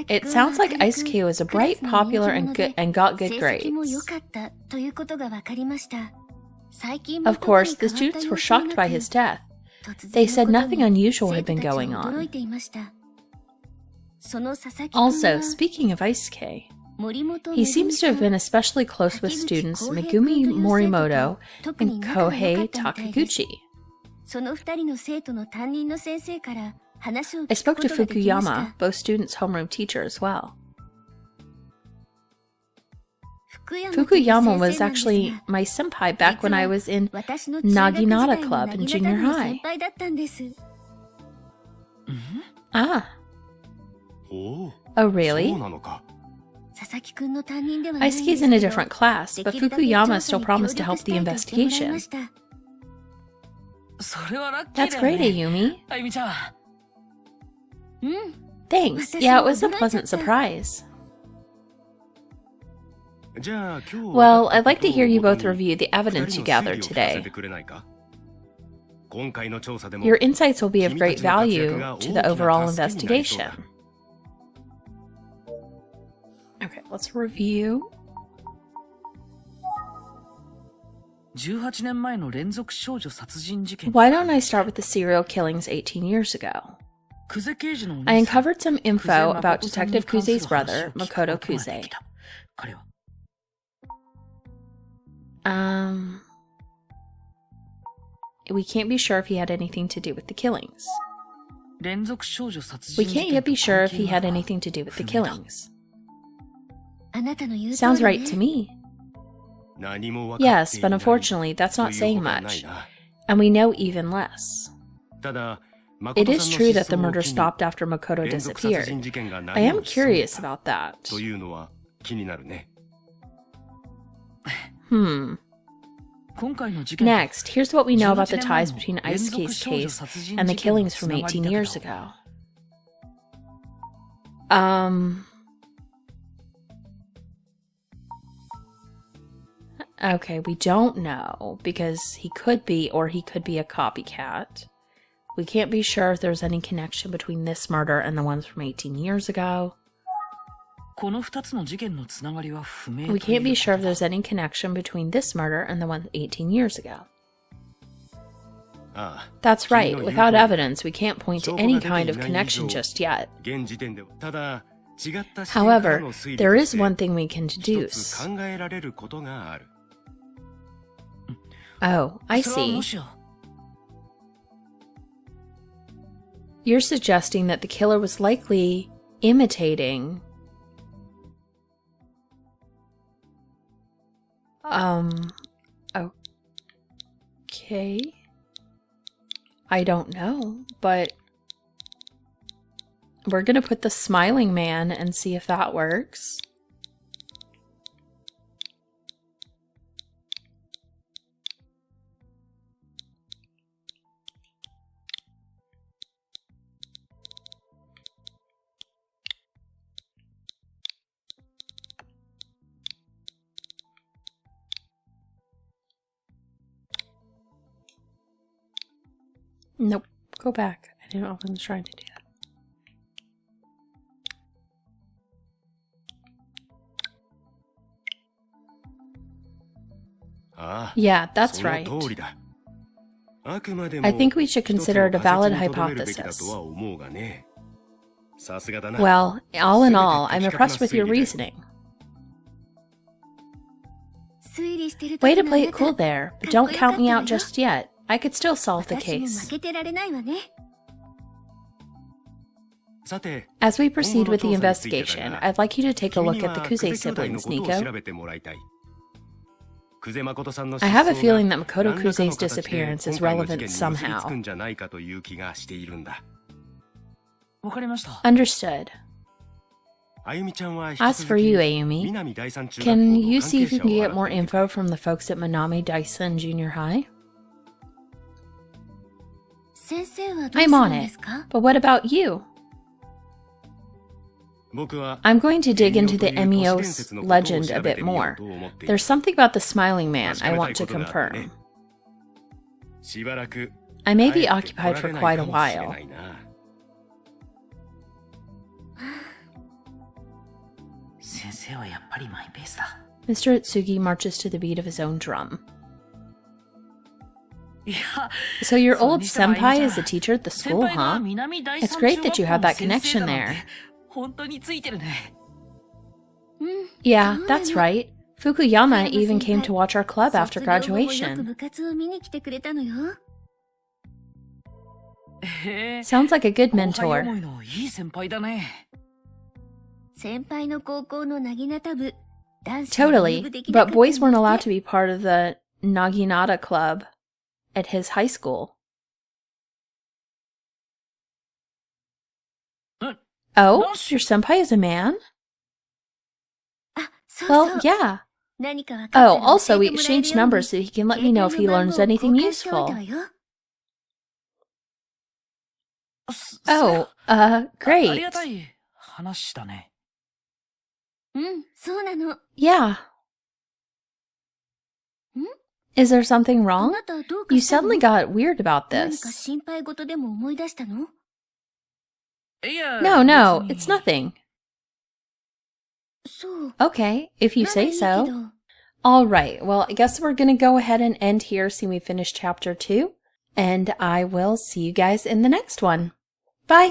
it sounds like Isuke was a bright, popular, and got good grades. Of course, the students were shocked by his death. They said nothing unusual had been going on. Also, speaking of Isuke, he seems to have been especially close with students Megumi Morimoto and Kohei Takaguchi. I spoke to Fukuyama, both students' homeroom teacher as well. Fukuyama was actually my senpai back when I was in Naginata Club in junior high. Ah. Oh, really? Isuke's in a different class, but Fukuyama still promised to help the investigation. That's great, Ayumi. Thanks. Yeah, it was a pleasant surprise. Well, I'd like to hear you both review the evidence you gathered today. Your insights will be of great value to the overall investigation. Okay, let's review. Why don't I start with the serial killings 18 years ago? I uncovered some info about Detective Kuze's brother, Makoto Kuze. We can't be sure if he had anything to do with the killings. We can't yet be sure if he had anything to do with the killings. Sounds right to me. Yes, but unfortunately, that's not saying much. And we know even less. It is true that the murder stopped after Makoto disappeared. I am curious about that. Next, here's what we know about the ties between Isuke's case and the killings from 18 years ago. Okay, we don't know, because he could be, or he could be a copycat. We can't be sure if there's any connection between this murder and the ones from 18 years ago. We can't be sure if there's any connection between this murder and the one 18 years ago. That's right, without evidence, we can't point to any kind of connection just yet. However, there is one thing we can deduce. Oh, I see. You're suggesting that the killer was likely imitating... Okay. I don't know, but we're gonna put the smiling man and see if that works. Nope. Go back. I didn't know I was trying to do that. Yeah, that's right. I think we should consider it a valid hypothesis. Well, all in all, I'm impressed with your reasoning. Way to play it cool there, but don't count me out just yet. I could still solve the case. As we proceed with the investigation, I'd like you to take a look at the Kuze siblings, Nico. I have a feeling that Makoto Kuze's disappearance is relevant somehow. Understood. As for you, Ayumi, can you see if you can get more info from the folks at Minami Daisen Junior High? I'm on it, but what about you? I'm going to dig into the Emio's legend a bit more. There's something about the smiling man I want to confirm. I may be occupied for quite a while. Mr. Itsugi marches to the beat of his own drum. So your old senpai is a teacher at the school, huh? It's great that you have that connection there. Yeah, that's right. Fukuyama even came to watch our club after graduation. Sounds like a good mentor. Totally, but boys weren't allowed to be part of the Naginata club at his high school. Oh, your senpai is a man? Well, yeah. Oh, also, we exchanged numbers so he can let me know if he learns anything useful. Oh, great. Yeah. Is there something wrong? You suddenly got weird about this. No, it's nothing. Okay, if you say so. Alright, well, I guess we're gonna go ahead and end here, seeing we finished chapter 2. And I will see you guys in the next one. Bye!